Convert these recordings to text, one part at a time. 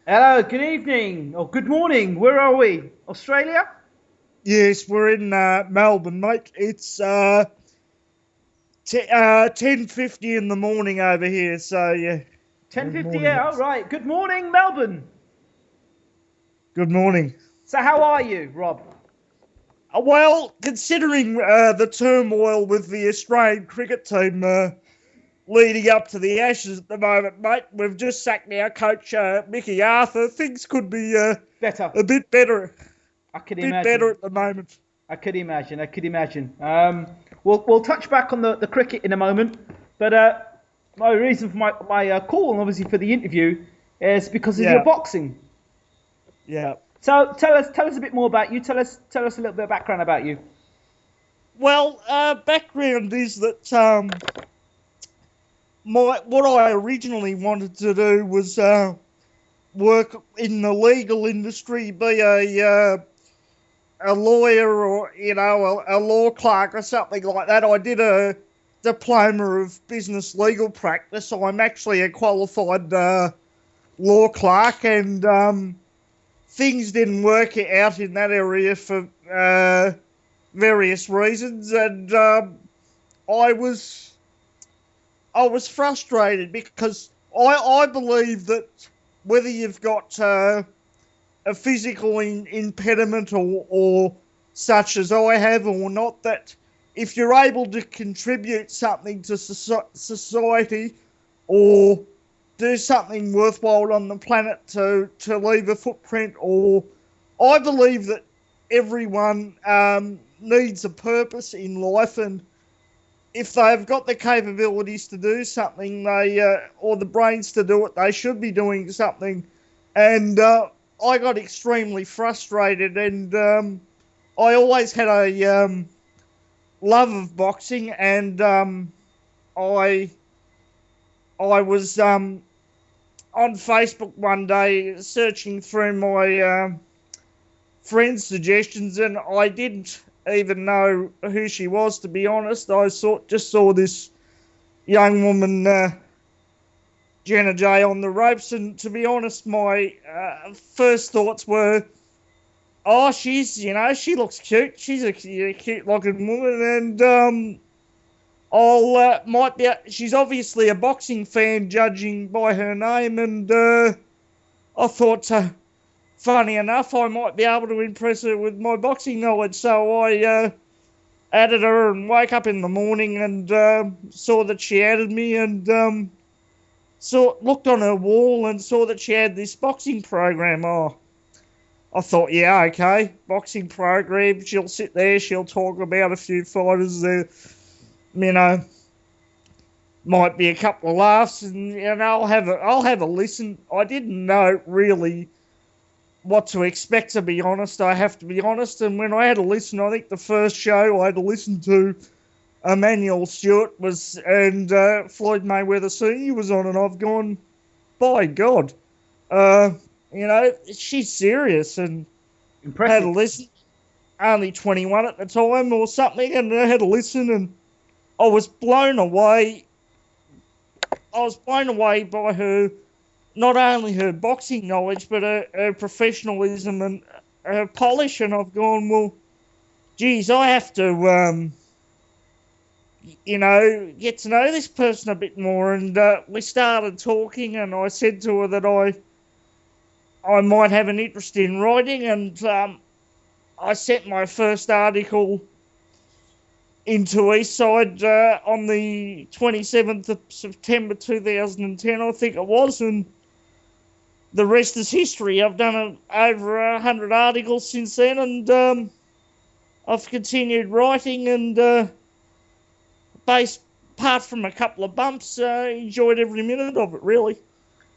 Hello, good evening, or good morning. Where are we? Australia? Yes, we're in Melbourne, mate. It's 10:50 in the morning over here, so yeah. Good 10:50. morning, Yeah, all guys. right. Good morning, Melbourne. Good morning. So, how are you, Rob? Well, considering the turmoil with the Australian cricket team leading up to the Ashes at the moment, mate, we've just sacked our coach, Mickey Arthur. Things could be Better. a I could bit better imagine. at the moment. I could imagine. We'll touch back on the cricket in a moment, but my reason for my call and obviously for the interview is because of your Yeah, boxing. yeah. So tell us a bit more about you. Tell us a little bit of background about you. Well, background is that what I originally wanted to do was work in the legal industry, be a lawyer or a law clerk or something like that. I did a diploma of business legal practice. So I'm actually a qualified law clerk, and things didn't work out in that area for various reasons, and I was I was frustrated because I believe that whether you've got a physical impediment or such as I have or not, that if you're able to contribute something to society or do something worthwhile on the planet to leave a footprint, or I believe that everyone needs a purpose in life, and if they've got the capabilities to do something, they or the brains to do it, they should be doing something. And I got extremely frustrated, and I always had a love of boxing, and I I was on Facebook one day searching through my friends' suggestions, and I didn't even know who she was, to be honest. Just saw this young woman, Jenna J, on the ropes, and to be honest, my first thoughts were, oh, she looks cute. She's a cute looking woman, and I'll might be. She's obviously a boxing fan, judging by her name, and I thought, funny enough, I might be able to impress her with my boxing knowledge. So I added her and woke up in the morning and saw that she added me, and looked on her wall and saw that she had this boxing program. Oh, I thought, yeah, okay, boxing program. She'll sit there, she'll talk about a few fighters there, you know, might be a couple of laughs, and I'll have a listen. I didn't know really what to expect, to be honest. I have to be honest. And when I had a listen, I think the first show I had to listen to, Emmanuel Stewart was, and Floyd Mayweather Senior was on, and I've gone, by God, uh, she's serious, and had a Impressive. listen. Only 21 at the time or something, and I had a listen, and I was blown away. I was blown away by her, not only her boxing knowledge, but her professionalism and her polish. And I've gone, well, geez, I have to, get to know this person a bit more. And we started talking, and I said to her that I might have an interest in writing, and I sent my first article into Eastside on the 27th of September 2010, I think it was, and the rest is history. I've done over 100 articles since then, and I've continued writing, and based, apart from a couple of bumps, enjoyed every minute of it, really.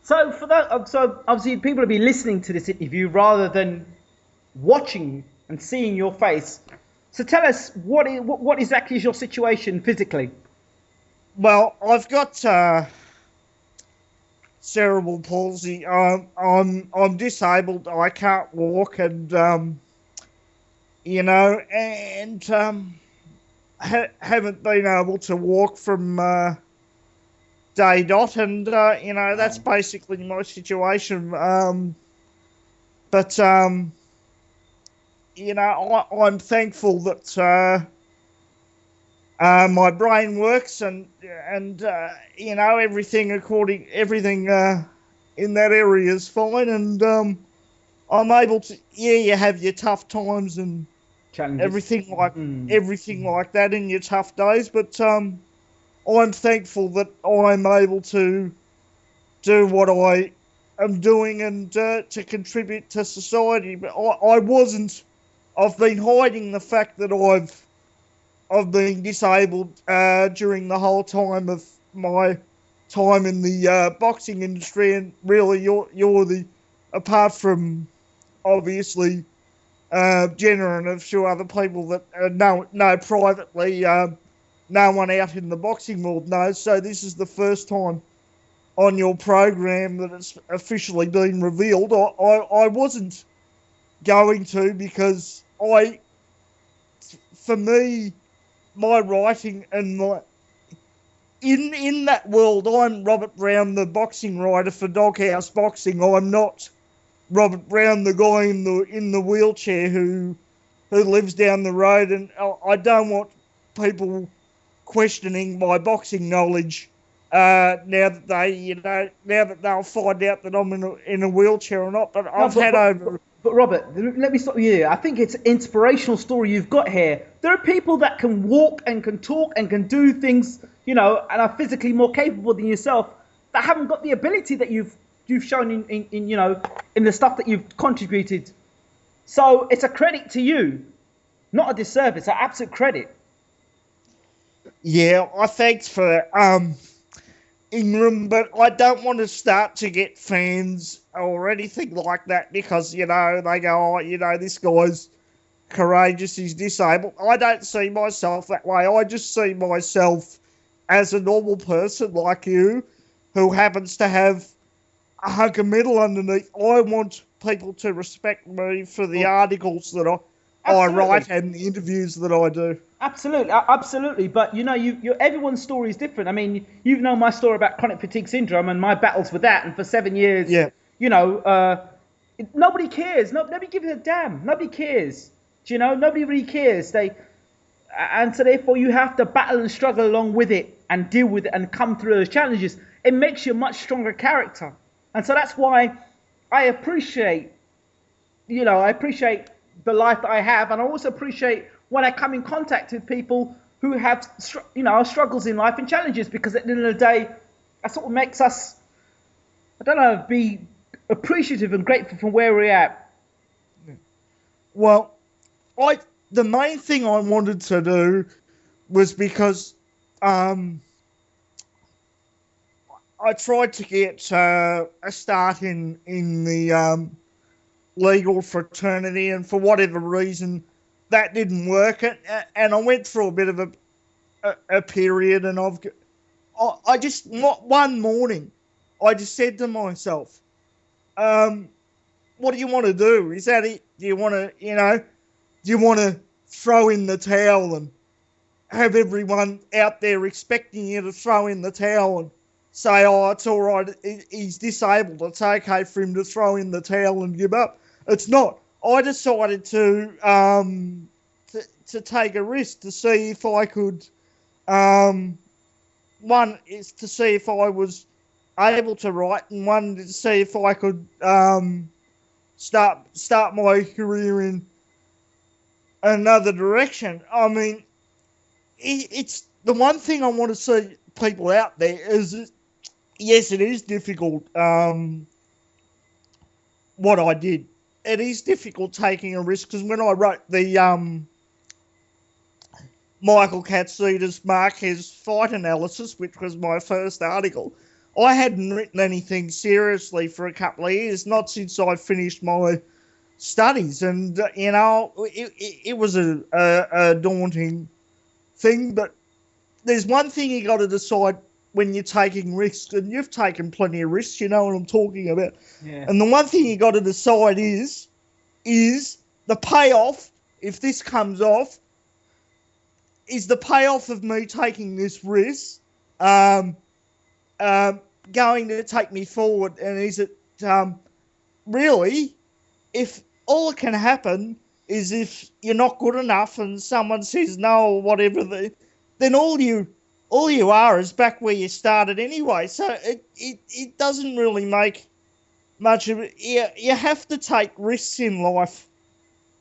So for that, so obviously people will be listening to this interview rather than watching and seeing your face. So tell us what exactly is your situation physically? Well, I've got cerebral palsy. I'm disabled. I can't walk, and haven't been able to walk from day dot, and that's basically my situation. But I'm thankful that my brain works, and everything in that area is fine, and I'm able to. Yeah, you have your tough times and Challenges. everything like that in your tough days, but I'm thankful that I'm able to do what I am doing and to contribute to society. But I wasn't. I've been hiding the fact that I've been disabled during the whole time of my time in the boxing industry, and really, you're the, apart from obviously Jenna and a few other people that know privately, no one out in the boxing world knows. So this is the first time on your program that it's officially been revealed. I wasn't going to, because for me, my writing and my in that world, I'm Robert Brown, the boxing writer for Doghouse Boxing. I'm not Robert Brown, the guy in the wheelchair who lives down the road, and I don't want people questioning my boxing knowledge now that they'll find out that I'm in a wheelchair or not. But But Robert, let me stop you here. I think it's an inspirational story you've got here. There are people that can walk and can talk and can do things, and are physically more capable than yourself, that haven't got the ability that you've shown in the stuff that you've contributed. So it's a credit to you, not a disservice. It's an absolute credit. Yeah, thanks for that, Ingram, but I don't want to start to get fans or anything like that, because, they go, this guy's courageous, he's disabled. I don't see myself that way. I just see myself as a normal person like you, who happens to have a hunk of metal underneath. I want people to respect me for the articles that I write and the interviews that I do. Absolutely. But everyone's story is different. I mean, you've known my story about chronic fatigue syndrome and my battles with that, and for 7 years, nobody cares. Nobody gives a damn. Nobody cares. Nobody really cares. And so therefore you have to battle and struggle along with it and deal with it and come through those challenges. It makes you a much stronger character. And so that's why I appreciate the life that I have, and I also appreciate when I come in contact with people who have, struggles in life and challenges, because at the end of the day, that's what makes us, be appreciative and grateful for where we're at. Well, the main thing I wanted to do was because I tried to get a start in the legal fraternity, and for whatever reason that didn't work, and I went through a bit of a period, and I just one morning I just said to myself, what do you want to do? Is that it? Do you want to throw in the towel and have everyone out there expecting you to throw in the towel and say, oh, it's all right, he's disabled, it's okay for him to throw in the towel and give up? It's not. I decided to take a risk to see if I could. One is to see if I was able to write, and one to see if I could start my career in another direction. I mean, it's the one thing I want to see people out there is, yes, it is difficult. What I did. It is difficult taking a risk, because when I wrote the Michael Katsuda's Marquez fight analysis, which was my first article, I hadn't written anything seriously for a couple of years, not since I finished my studies, and it was a daunting thing. But there's one thing you got to decide when you're taking risks, and you've taken plenty of risks, you know what I'm talking about. Yeah. And the one thing you got to decide is the payoff, if this comes off, is the payoff of me taking this risk going to take me forward? And is it really, if all that can happen is if you're not good enough and someone says no or whatever, then all you are is back where you started anyway. So it doesn't really make much of it. You have to take risks in life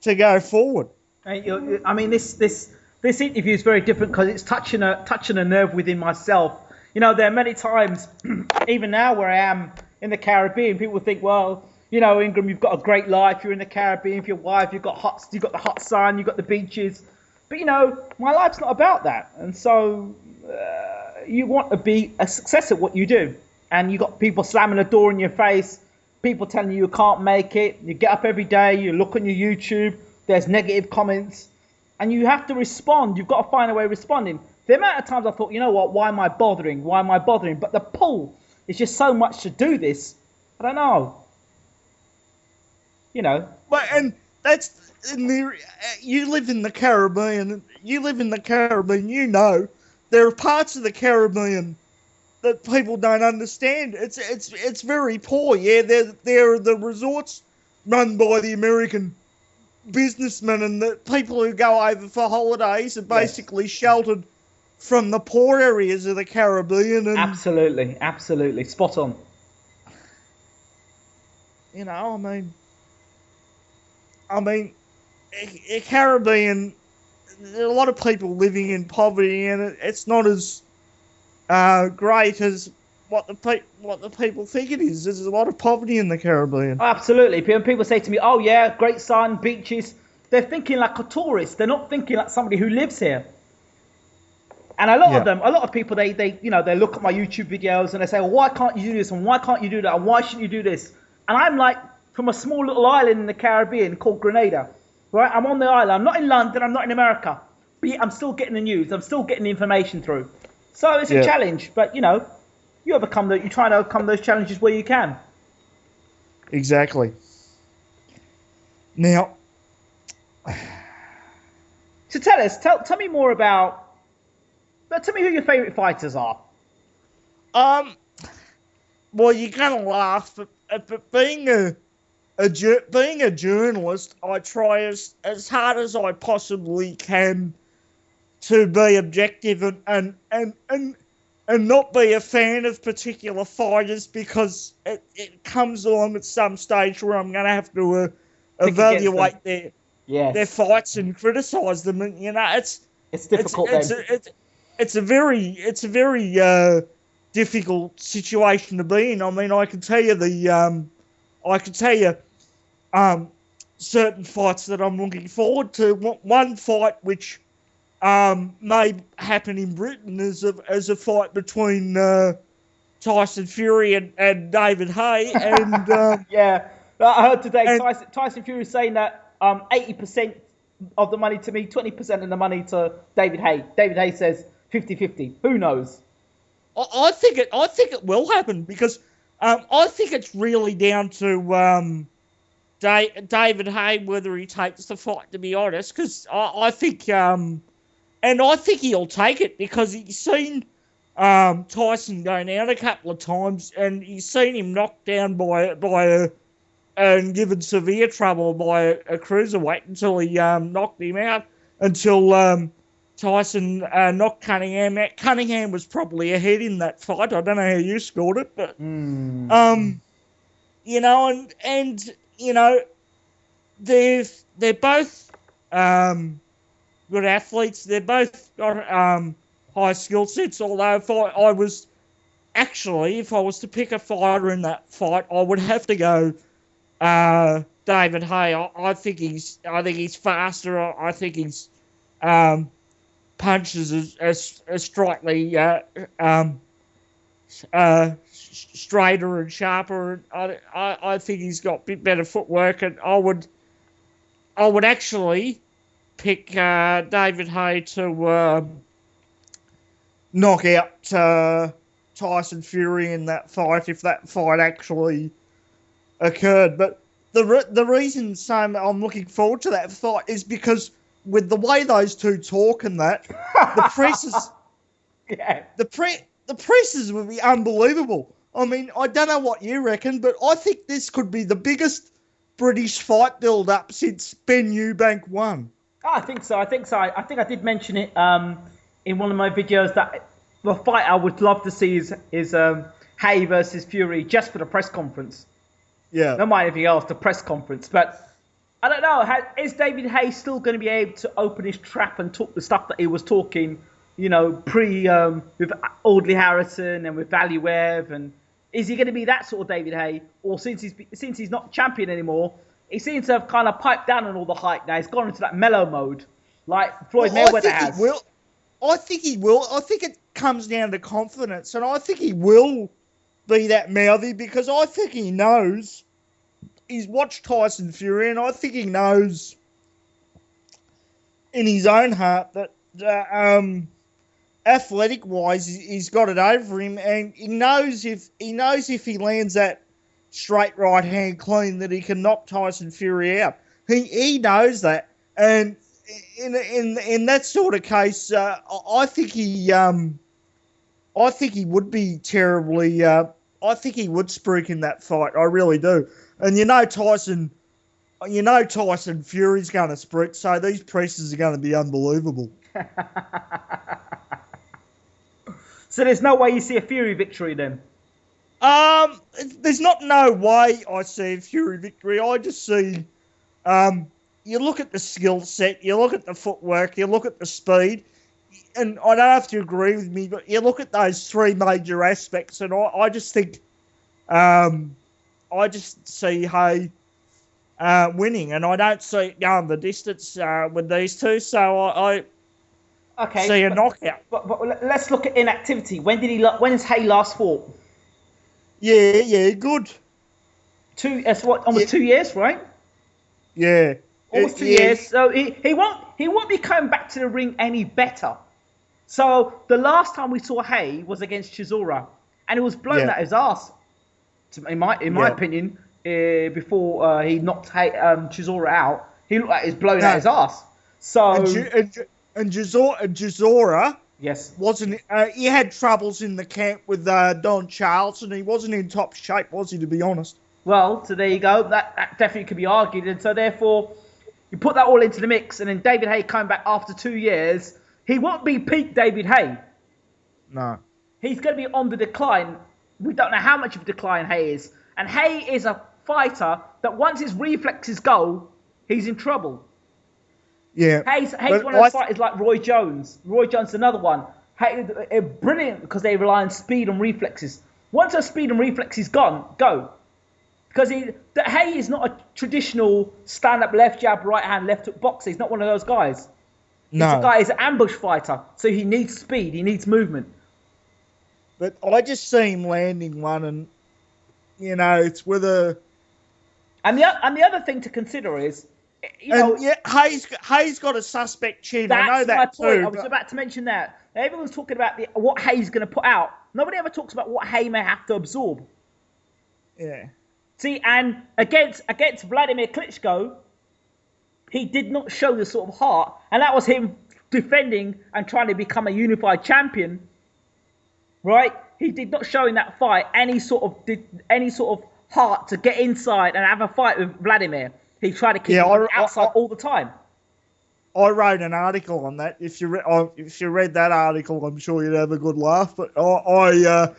to go forward. I mean, this interview is very different because it's touching a nerve within myself. You know, there are many times, even now where I am in the Caribbean, people think, well, you know, Ingram, you've got a great life. You're in the Caribbean with your wife. You've got the hot sun. You've got the beaches. But you know, my life's not about that. And so you want to be a success at what you do, and you got people slamming the door in your face, people telling you can't make it. You get up every day. You look on your YouTube. There's negative comments, and you have to respond. You've got to find a way of responding. The amount of times I thought, you know what? Why am I bothering? Why am I bothering? But the pull is just so much to do this. I don't know. You know. But and that's you live in the Caribbean. You live in the Caribbean. You know, there are parts of the Caribbean that people don't understand. It's very poor. Yeah, there are the resorts run by the American businessmen, and the people who go over for holidays are basically sheltered from the poor areas of the Caribbean. And, absolutely, spot on. You know, I mean, the Caribbean, there are a lot of people living in poverty, and it's not as great as what the people think it is. There's a lot of poverty in the Caribbean. Oh, absolutely. People say to me, "Oh yeah, great sun, beaches." They're thinking like a tourist. They're not thinking like somebody who lives here. And a lot of people, they look at my YouTube videos and they say, well, why can't you do this? And why can't you do that? And why shouldn't you do this? And I'm like, from a small little island in the Caribbean called Grenada, right? I'm on the island. I'm not in London. I'm not in America. But I'm still getting the news. I'm still getting the information through. So it's a challenge. But, you know, you try to overcome those challenges where you can. Exactly. Now, so tell me more about. Tell me who your favourite fighters are. Well, you're gonna laugh, but being a journalist, I try as hard as I possibly can to be objective and not be a fan of particular fighters, because it comes along at some stage where I'm gonna have to evaluate their fights and criticise them, and you know it's difficult. It's a very difficult situation to be in. I mean, I can tell you certain fights that I'm looking forward to. One fight which may happen in Britain is a fight between Tyson Fury and David Haye, and yeah, I heard today Tyson Fury saying that 80% of the money to me, 20% of the money to David Haye. David Haye says 50-50. Who knows? I think it will happen, because I think it's really down to David Haye whether he takes the fight, to be honest, because I think he'll take it, because he's seen Tyson go down a couple of times, and he's seen him knocked down and given severe trouble by a cruiserweight until he knocked him out, until Tyson knocked Cunningham out. Cunningham was probably ahead in that fight. I don't know how you scored it, but you know, and you know, they're both good athletes. They're both got high skill sets. Although if I was to pick a fighter in that fight, I would have to go David Haye. I think he's faster. I think he's punches as strikely straighter and sharper. I think he's got a bit better footwork, and I would actually pick David Haye to knock out Tyson Fury in that fight, if that fight actually occurred. But the reason I'm looking forward to that fight is because with the way those two talk and that, the press is the presses would be unbelievable. I mean, I don't know what you reckon, but I think this could be the biggest British fight build-up since Ben Eubank won. I think so. I think I did mention it in one of my videos that the fight I would love to see is Hay versus Fury just for the press conference. Yeah. Not mind anything else, the press conference. But I don't know. Is David Hay still going to be able to open his trap and talk the stuff that he was talking, with Audley Harrison and with Valuev? And is he going to be that sort of David Hay? Or since he's not champion anymore, he seems to have kind of piped down on all the hype now. He's gone into that mellow mode, like Floyd Mayweather has. I think he will. I think it comes down to confidence, and I think he will be that mouthy because I think he knows. He's watched Tyson Fury, and I think he knows in his own heart that athletic-wise, he's got it over him, and he knows if he lands that straight right hand clean that he can knock Tyson Fury out. He knows that, and in that sort of case, I think he would be terribly. I think he would spruik in that fight. I really do. And Tyson Fury's going to spruik, so these presses are going to be unbelievable. So there's no way you see a Fury victory then? There's no way I see a Fury victory. I just see, you look at the skill set, you look at the footwork, you look at the speed, and I don't have to agree with me, but you look at those three major aspects, and I just think, I just see Hay winning, and I don't see it going the distance with these two, so I see a knockout. But let's look at inactivity. When has Hay last fought? Yeah, good. Almost 2 years, right? Yeah. Almost 2 years. So he won't be coming back to the ring any better. So the last time we saw Hay was against Chisora, and it was blown out his ass. In my opinion, before he knocked Chisora out, he looked like he's blown out his ass. So and Chisora. Yes. Wasn't he had troubles in the camp with Don Charles, and he wasn't in top shape, was he, to be honest? Well, so there you go. That definitely could be argued, and so therefore you put that all into the mix, and then David Hay coming back after 2 years, he won't be peak David Hay. No. He's going to be on the decline. We don't know how much of a decline Hay is, and Hay is a fighter that once his reflexes go, he's in trouble. Yeah. Hay's one of those fighters like Roy Jones. Roy Jones is another one. Brilliant because they rely on speed and reflexes. Once those speed and reflexes go. Because Hay is not a traditional stand-up left jab, right hand, left hook boxer. He's not one of those guys. No. He's a guy, he's an ambush fighter. So he needs speed, he needs movement. But I just see him landing one, and, it's with a... And the other thing to consider is, Hay's got a suspect chin. I know that too. I was about to mention that. Everyone's talking about what Hay's going to put out. Nobody ever talks about what Hay may have to absorb. Yeah. See, and against Vladimir Klitschko, he did not show the sort of heart, and that was him defending and trying to become a unified champion. Right? He did not show in that fight any sort of heart to get inside and have a fight with Vladimir. He tried to keep him outside all the time. I wrote an article on that. If you read that article, I'm sure you'd have a good laugh. But I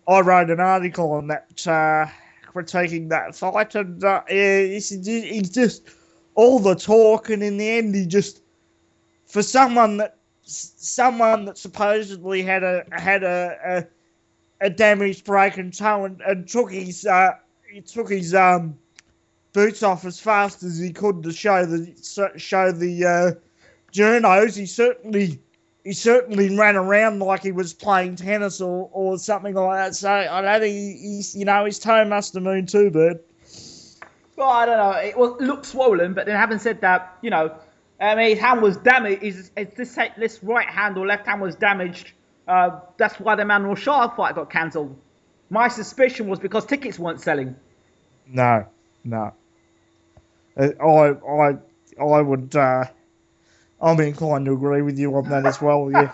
wrote an article on that critiquing that fight, and he's just all the talk, and in the end, he just, for someone that supposedly had a damaged broken toe and took his boots off as fast as he could to show the journos. He certainly ran around like he was playing tennis or something like that. So I don't think his toe must have moved too, Bird. Well, I don't know. It looked swollen, but then having said that, his hand was damaged. This right hand or left hand was damaged. That's why the Manuel Shah fight got cancelled. My suspicion was because tickets weren't selling. No. I would. I'm inclined to agree with you on that as well. Yeah.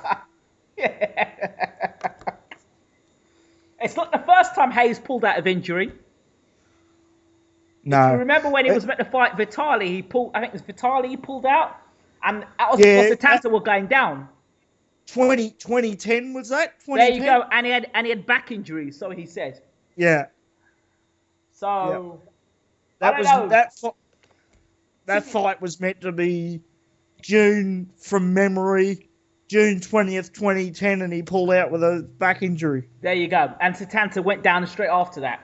time Hayes pulled out of injury. No. You remember when he was meant to fight Vitali? He pulled. I think it was Vitali he pulled out, and that was before Satanta were going down. 2010 was that? 2010? There you go. And he had back injuries, so he said. Yeah. So that fight was meant to be June from memory, June 20th, 2010, and he pulled out with a back injury. There you go. And Satanta went down straight after that.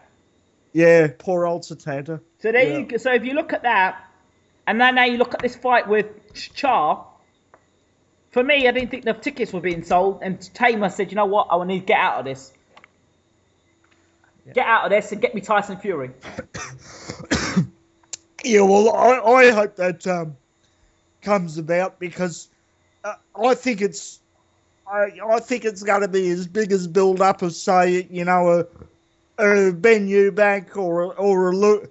Yeah, poor old Satanta. So there you go. So if you look at that, and then now you look at this fight with Char. For me, I didn't think the tickets were being sold, and Tamer said, "You know what? I need to get out of this. Get out of this and get me Tyson Fury." Yeah, well, I hope that comes about, because I think it's going to be as big as build up as, say, you know, a Ben Eubank or a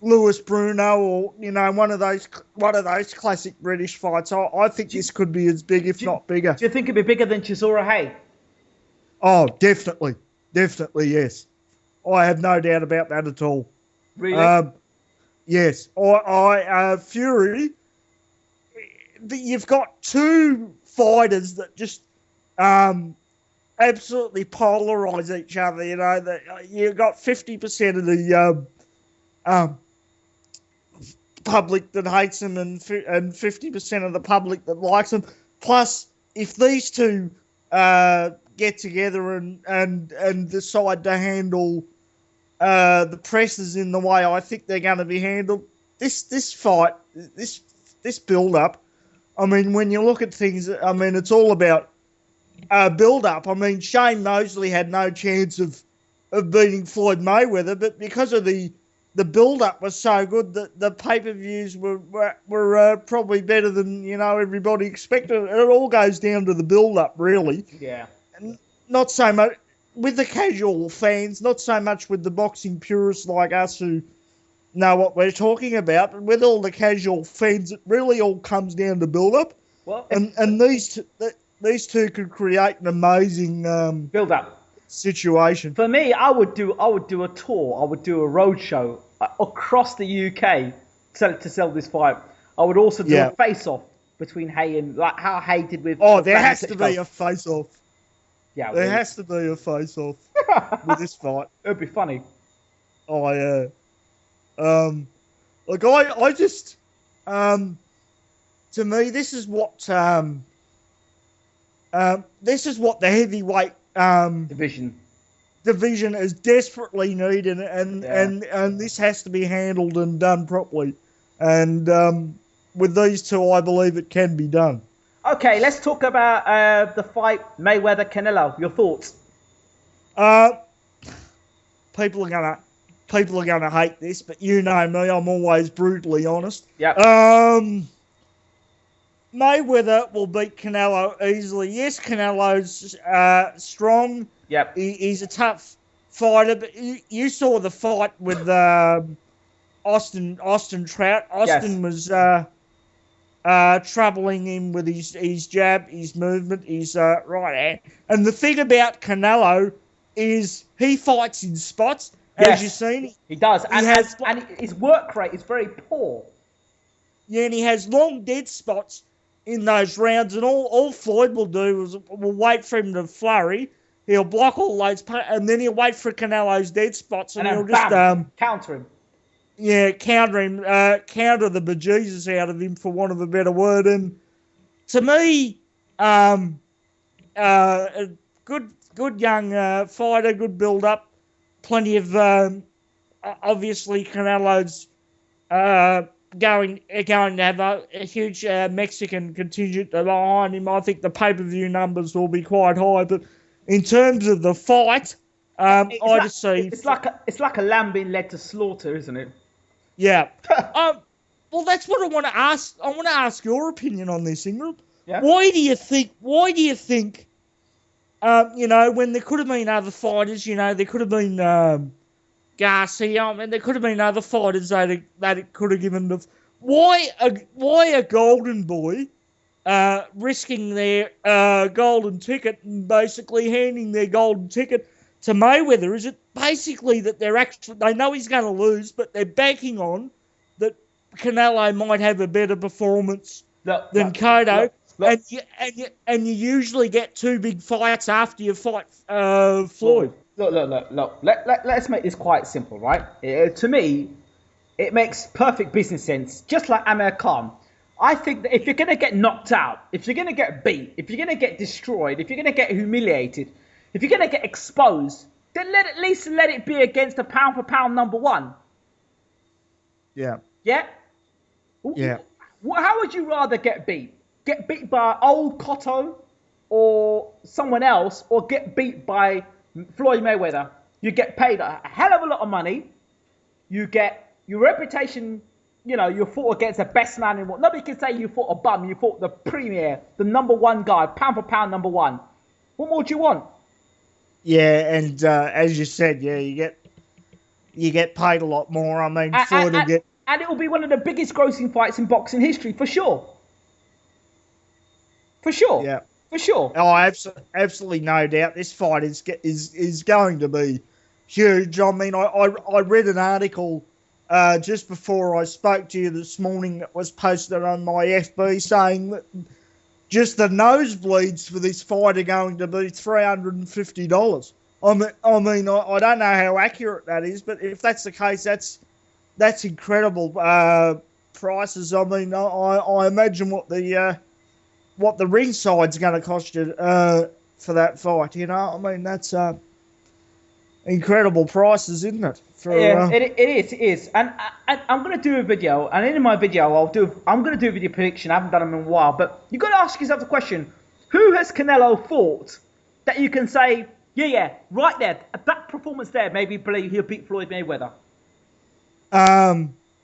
Lewis Bruno, or, you know, one of those classic British fights. I think this could be as big, if not bigger. Do you think it'd be bigger than Chisora Hay? Oh, definitely, yes. I have no doubt about that at all. Really? Yes. Fury. You've got two fighters that just absolutely polarize each other. You know, that you've got 50% of the public that hates them, and 50% of the public that likes them. Plus, if these two get together and decide to handle the presses in the way I think they're going to be handled, this fight, this build up. I mean, when you look at things, I mean, it's all about build up. I mean, Shane Mosley had no chance of beating Floyd Mayweather, but because of the build up was so good that the pay-per-views were probably better than, you know, everybody expected. It all goes down to the build up, really. Yeah. And not so much with the casual fans, not so much with the boxing purists like us who know what we're talking about, but with all the casual fans, it really all comes down to build up. Well, and these two could create an amazing build up situation. For me, I would do a tour. I would do a road show across the UK to sell this fight. I would also do a face-off between Hay and, like how Hay did with. Oh, there has to be a face-off. Yeah, there has to be a face-off with this fight. It'd be funny. Oh yeah. Like I just to me, this is what the heavyweight division is desperately needed, and this has to be handled and done properly. And with these two, I believe it can be done. Okay, let's talk about the fight Mayweather-Canelo. Your thoughts? People are gonna hate this, but you know me, I'm always brutally honest. Yeah. Mayweather will beat Canelo easily. Yes, Canelo's strong. Yep. He's a tough fighter, but you saw the fight with Austin Trout. Austin was troubling him with his jab, his movement, his right hand. And the thing about Canelo is he fights in spots. Yes, as you've seen, he does, and his work rate is very poor. Yeah, and he has long dead spots in those rounds, and all Floyd will do is will wait for him to flurry. He'll block all those, and then he'll wait for Canelo's dead spots, and he'll just counter him. Yeah, counter the bejesus out of him, for want of a better word. And to me, a good young fighter, good build up. Plenty of obviously Canelo's going to have a huge Mexican contingent behind him. I think the pay-per-view numbers will be quite high, but in terms of the fight, it's like a lamb being led to slaughter, isn't it? Yeah. Well, that's what I want to ask. I want to ask your opinion on this, Ingram. Yeah. Why do you think? You know, when there could have been other fighters, you know, there could have been Garcia. I mean, there could have been other fighters that it could have given the. Why a golden boy risking their golden ticket and basically handing their golden ticket to Mayweather? Is it basically that they know he's going to lose, but they're banking on that Canelo might have a better performance than Cotto, and you usually get two big fights after you fight Floyd. Look. Let's make this quite simple, right? To me, it makes perfect business sense. Just like Amir Khan, I think that if you're going to get knocked out, if you're going to get beat, if you're going to get destroyed, if you're going to get humiliated, if you're going to get exposed, then at least let it be against the pound for pound number one. Yeah. Yeah? Yeah. How would you rather get beat? Get beat by old Cotto or someone else, or get beat by Floyd Mayweather? You get paid a hell of a lot of money. You get your reputation, you fought against the best man in what. Nobody can say you fought a bum. You fought the premier, the number one guy, pound for pound number one. What more do you want? Yeah, and as you said, yeah, you get paid a lot more. I mean, and it will be one of the biggest grossing fights in boxing history, for sure. For sure. Yeah. For sure. Oh, absolutely no doubt. This fight is going to be huge. I mean, I read an article just before I spoke to you this morning that was posted on my FB saying that just the nosebleeds for this fight are going to be $350. I mean, I don't know how accurate that is, but if that's the case, that's incredible prices. I mean, I imagine what the ringside's going to cost you for that fight. I mean, that's incredible prices, isn't it? It is. And I'm going to do a video, and in my video, I'm going to do a video prediction. I haven't done them in a while, but you've got to ask yourself the question: who has Canelo fought that you can say, yeah, right there, that performance there, maybe believe he'll beat Floyd Mayweather?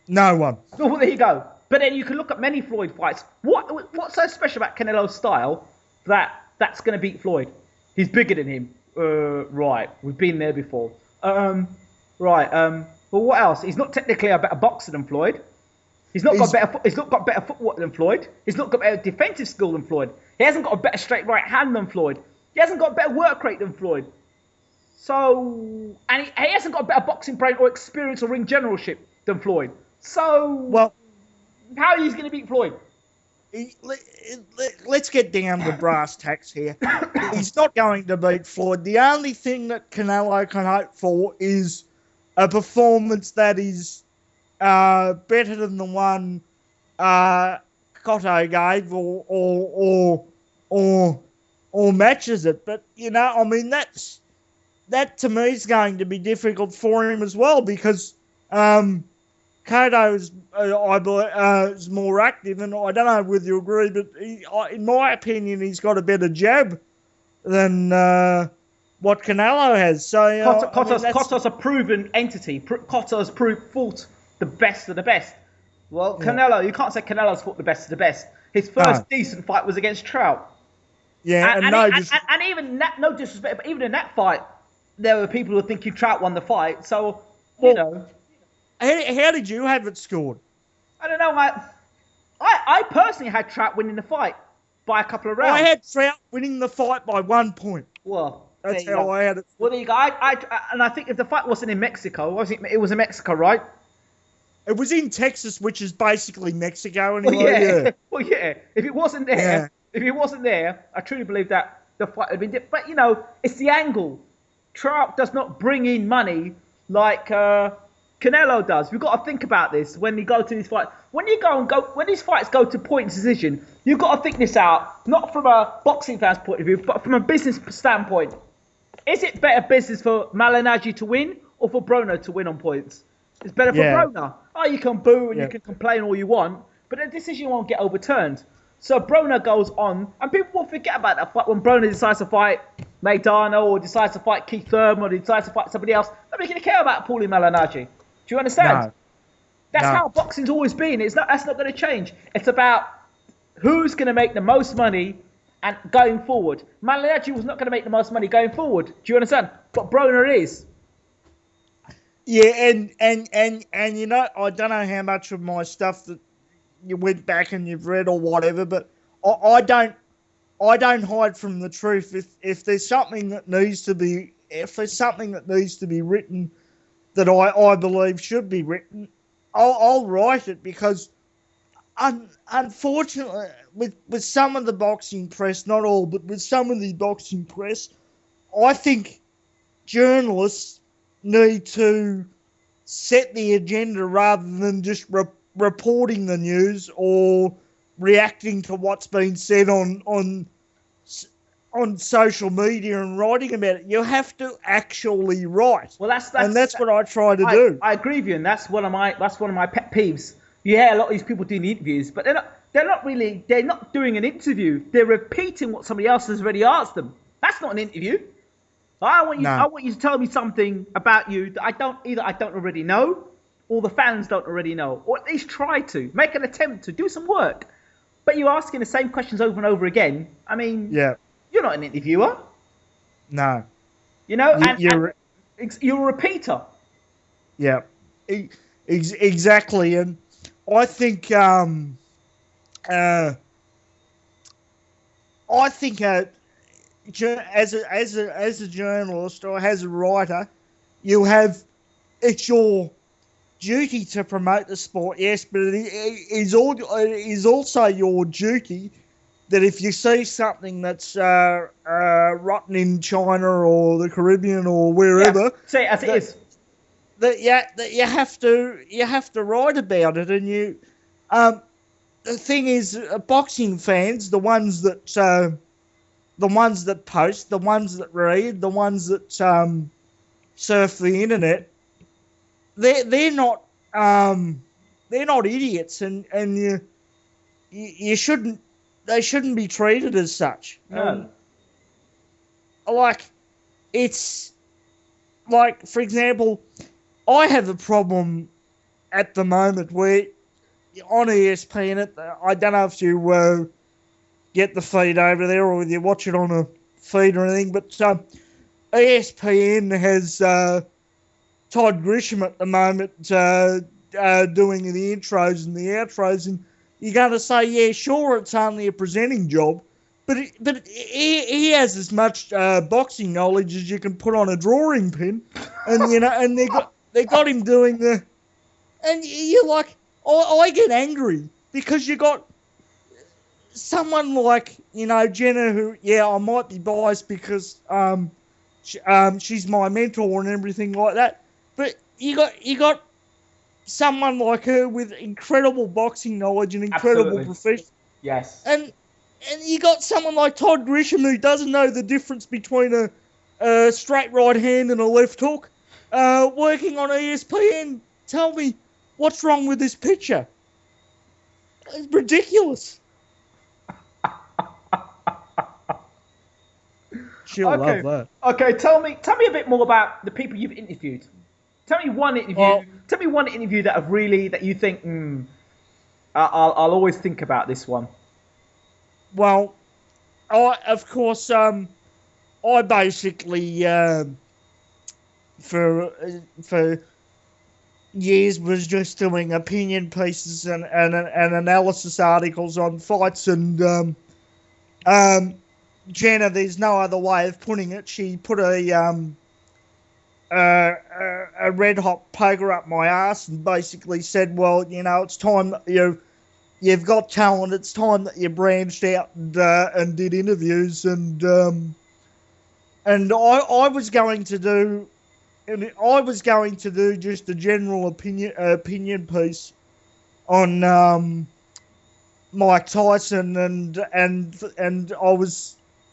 No one. Well, there you go. But then you can look at many Floyd fights. What's so special about Canelo's style that's going to beat Floyd? He's bigger than him. Right. We've been there before. Right. Well, what else? He's not technically a better boxer than Floyd. He's not got better footwork than Floyd. He's not got better defensive skill than Floyd. He hasn't got a better straight right hand than Floyd. He hasn't got a better work rate than Floyd. So, and he hasn't got a better boxing brain or experience or ring generalship than Floyd. So, well, how are you going to beat Floyd? Let's get down to brass tacks here. He's not going to beat Floyd. The only thing that Canelo can hope for is a performance that is better than the one Cotto gave, or matches it. But I mean, that to me is going to be difficult for him as well, because Cotto is, I believe, is more active, and I don't know whether you agree, but in my opinion, he's got a better jab than what Canelo has. So Cotto's a proven entity. Cotto's fought the best of the best. Well, Canelo, you can't say Canelo's fought the best of the best. His first decent fight was against Trout. Yeah, and even that, no disrespect, but even in that fight, there were people who were thinking Trout won the fight. So, How did you have it scored? I don't know. I personally had Trout winning the fight by a couple of rounds. I had Trout winning the fight by 1 point. Well, that's how I had it. Well, there you go. I think if the fight wasn't in Mexico, it was in Mexico, right? It was in Texas, which is basically Mexico anyway. Well, yeah. If it wasn't there, I truly believe that the fight had been different. But it's the angle. Trout does not bring in money like Canelo does. We've got to think about this when you go to these fights. When these fights go to point decision, you've got to think this out, not from a boxing fan's point of view, but from a business standpoint. Is it better business for Malignaggi to win or for Broner to win on points? It's better for Broner. Oh, you can boo and you can complain all you want, but the decision won't get overturned. So Broner goes on, and people will forget about that fight when Broner decides to fight Maidana, or decides to fight Keith Thurman, or decides to fight somebody else. Nobody's going to care about Paulie Malignaggi. Do you understand? No. That's how boxing's always been. That's not going to change. It's about who's going to make the most money and going forward. Malignaggi was not going to make the most money going forward. Do you understand? But Broner is. Yeah, and I don't know how much of my stuff that you went back and you've read or whatever, but I don't I don't hide from the truth. If there's something that needs to be written that I believe should be written, I'll write it, because unfortunately, with some of the boxing press, not all, but with some of the boxing press, I think journalists need to set the agenda rather than just reporting the news or reacting to what's been said on social media and writing about it. You have to actually write. Well, that's what I try to do. I agree with you, and that's one of my pet peeves. You hear a lot of these people doing interviews, but they're not doing an interview. They're repeating what somebody else has already asked them. That's not an interview. I want you to tell me something about you that I don't already know, or the fans don't already know, or at least try to make an attempt to do some work. But you're asking the same questions over and over again. I mean, you're not an interviewer. No. You know, you're a repeater. Yeah, exactly. And I think as a journalist or as a writer, it's your duty to promote the sport, yes, but it is also your duty that if you see something that's rotten in China or the Caribbean or wherever, say it as it is, that you have to write about it. And the thing is, boxing fans, the ones that post, the ones that read, the ones that surf the internet, they're not idiots, and you shouldn't. They shouldn't be treated as such. No. It's like, for example, I have a problem at the moment where on ESPN, I don't know if you get the feed over there or you watch it on a feed or anything, but ESPN has Todd Grisham at the moment doing the intros and the outros, and you're going to say, yeah, sure, it's only a presenting job, but he has as much boxing knowledge as you can put on a drawing pin, and and they got him doing the, and you're like, I get angry because you got someone like Jenna, who I might be biased because she's my mentor and everything like that, but you got someone like her with incredible boxing knowledge and incredible profession. Yes. And you got someone like Todd Grisham who doesn't know the difference between a straight right hand and a left hook, working on ESPN. Tell me, what's wrong with this picture? It's ridiculous. She'll love that. Okay, tell me a bit more about the people you've interviewed. Tell me one interview. Tell me one interview that you think, I'll always think about this one. Well, I basically for years was just doing opinion pieces and analysis articles on fights, and Jenna, there's no other way of putting it. She put a red hot poker up my ass and basically said, well, it's time that you've got talent. It's time that you branched out and did interviews, and I was going to do just a general opinion piece on Mike Tyson, and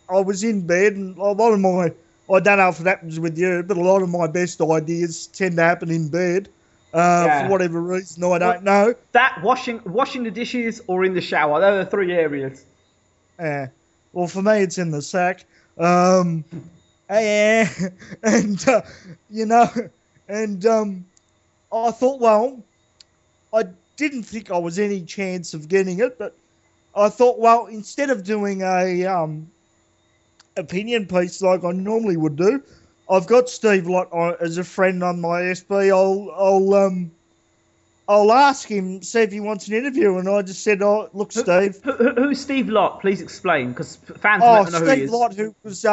I was in bed, and a lot of my, I don't know if it happens with you, but a lot of my best ideas tend to happen in bed. For whatever reason, I don't know. That washing the dishes or in the shower, they're the three areas. Well, for me, it's in the sack. And I thought, well, I didn't think I was any chance of getting it, but I thought, well, instead of doing a opinion piece like I normally would do, I've got Steve Lott as a friend on my SB. I'll ask him, see if he wants an interview. And I just said, oh, look, Steve. Who's Steve Lott? Please explain, because fans Oh, might not know who he Steve is. Lott, who was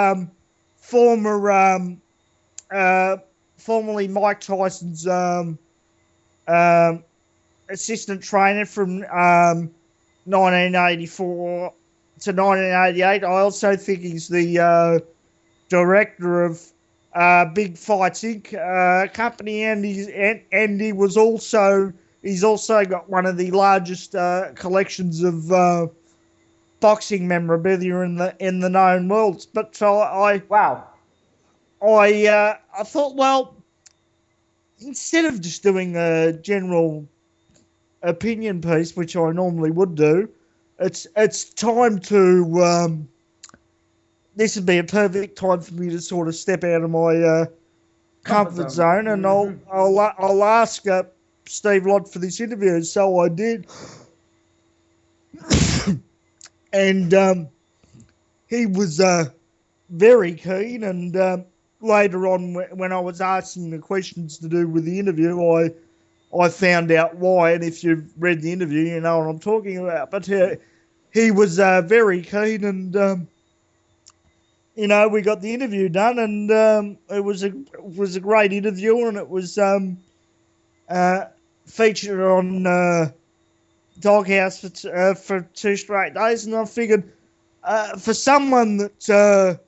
formerly Mike Tyson's assistant trainer from 1984 to 1988. I also think he's the director of Big Fights Inc. Company, and he's also got one of the largest collections of boxing memorabilia in the known world. But I thought, well, instead of just doing a general opinion piece, which I normally would do, it's time to this would be a perfect time for me to sort of step out of my comfort zone, and I'll ask Steve Lott for this interview. So I did, and he was very keen. And later on, when I was asking the questions to do with the interview, I found out why. And if you've read the interview, you know what I'm talking about. But he was very keen, and you know, we got the interview done, and it was a great interview, and it was featured on Doghouse for 2 straight days. And I figured, for someone that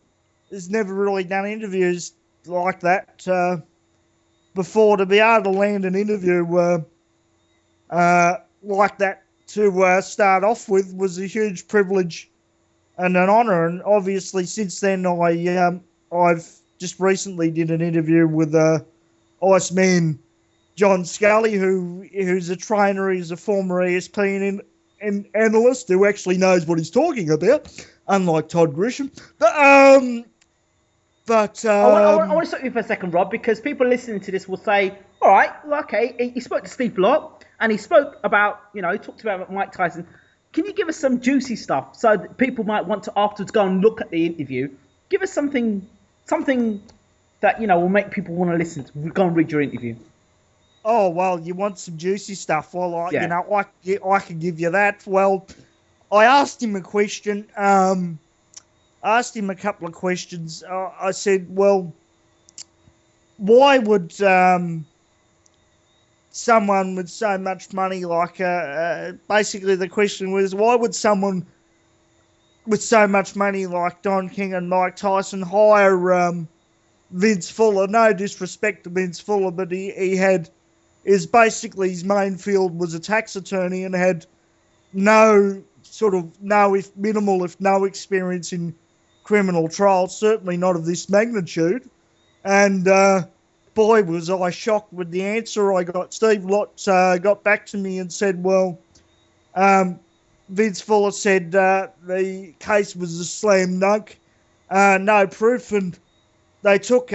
has never really done interviews like that before, to be able to land an interview like that to start off with was a huge privilege and an honour. And obviously, since then, I've just recently did an interview with Iceman John Scully, who's a trainer. He's a former ESPN analyst who actually knows what he's talking about, unlike Todd Grisham. I want to stop you for a second, Rob, because people listening to this will say, all right, okay, he spoke to Steve Lott, and he spoke about, he talked about Mike Tyson. Can you give us some juicy stuff so that people might want to afterwards go and look at the interview? Give us something that, will make people want to listen to, go and read your interview. Oh, well, you want some juicy stuff. Well, I can give you that. Well, I asked him a question. Asked him a couple of questions. I said, well, why would someone with so much money, like basically the question was, why would someone with so much money like Don King and Mike Tyson hire Vince Fuller? No disrespect to Vince Fuller, but his main field was a tax attorney and had no experience in criminal trials, certainly not of this magnitude. And boy, was I shocked with the answer I got. Steve Lott got back to me and said, well, Vince Fuller said the case was a slam dunk, no proof, and they took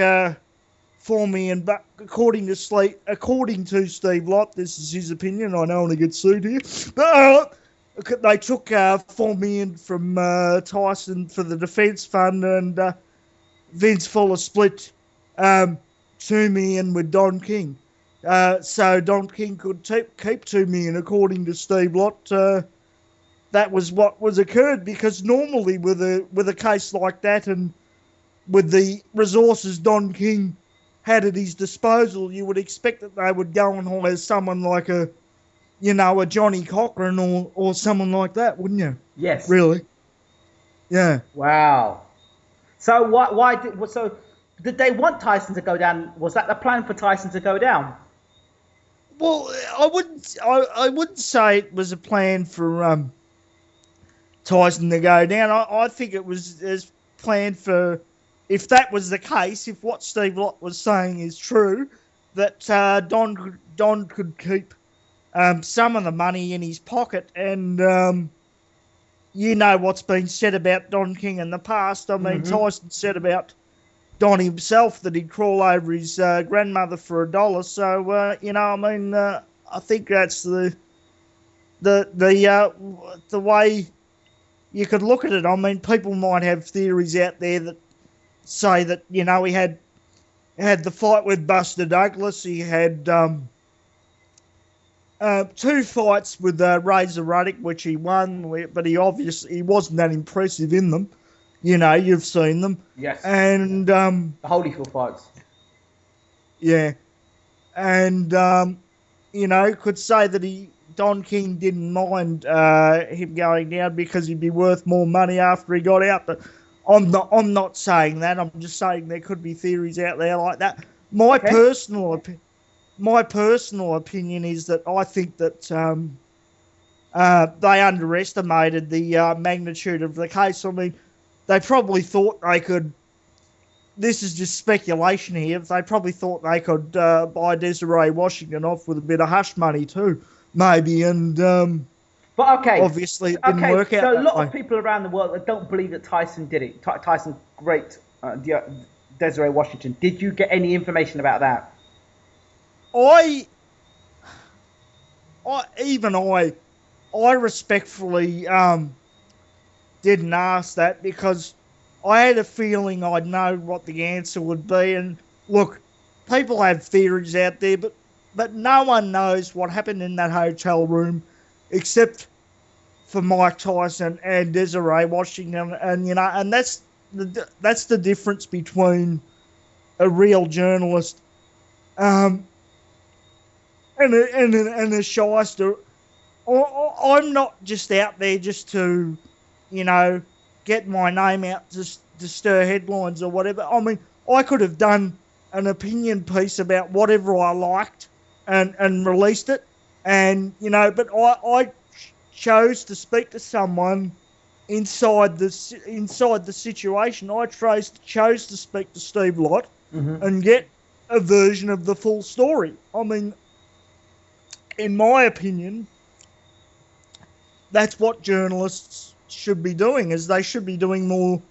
for me, and but according to Steve Lott, this is his opinion, I don't want to get sued here, but they took $4 million from Tyson for the defence fund, and Vince Fuller split $2 million with Don King. So Don King could keep $2 million, according to Steve Lott. That was what was occurred, because normally with a case like that, and with the resources Don King had at his disposal, you would expect that they would go and hire someone like a Johnny Cochran or someone like that, wouldn't you? Yes. Really? Yeah. Wow. So did they want Tyson to go down? Was that the plan for Tyson to go down? Well, I wouldn't say it was a plan for Tyson to go down. I think it was planned for, if that was the case, if what Steve Lott was saying is true, that Don could keep some of the money in his pocket. And what's been said about Don King in the past. I mean, Tyson said about Don himself that he'd crawl over his grandmother for $1. So I think that's the way you could look at it. I mean, people might have theories out there that say that he had the fight with Buster Douglas. He had 2 fights with Razor Ruddock, which he won, but he wasn't that impressive in them. You've seen them. Yes. And the Holyfield fights. Yeah, and could say that Don King didn't mind him going down because he'd be worth more money after he got out. But I'm not saying that. I'm just saying there could be theories out there like that. My personal opinion is that I think that they underestimated the magnitude of the case. I mean, they probably thought they could. This is just speculation here. They probably thought they could buy Desiree Washington off with a bit of hush money too, maybe. And but obviously it didn't work out. So a lot of people around the world don't believe that Tyson did it. Tyson raped Desiree Washington. Did you get any information about that? I respectfully didn't ask that because I had a feeling I'd know what the answer would be. And look, people have theories out there, but no one knows what happened in that hotel room except for Mike Tyson and Desiree Washington. And that's the difference between a real journalist and a shyster. I'm not just out there just to, get my name out to stir headlines or whatever. I mean, I could have done an opinion piece about whatever I liked and released it. And, but I chose to speak to someone inside the situation. I chose to speak to Steve Lott and get a version of the full story. I mean, in my opinion, that's what journalists should be doing, is they should be doing more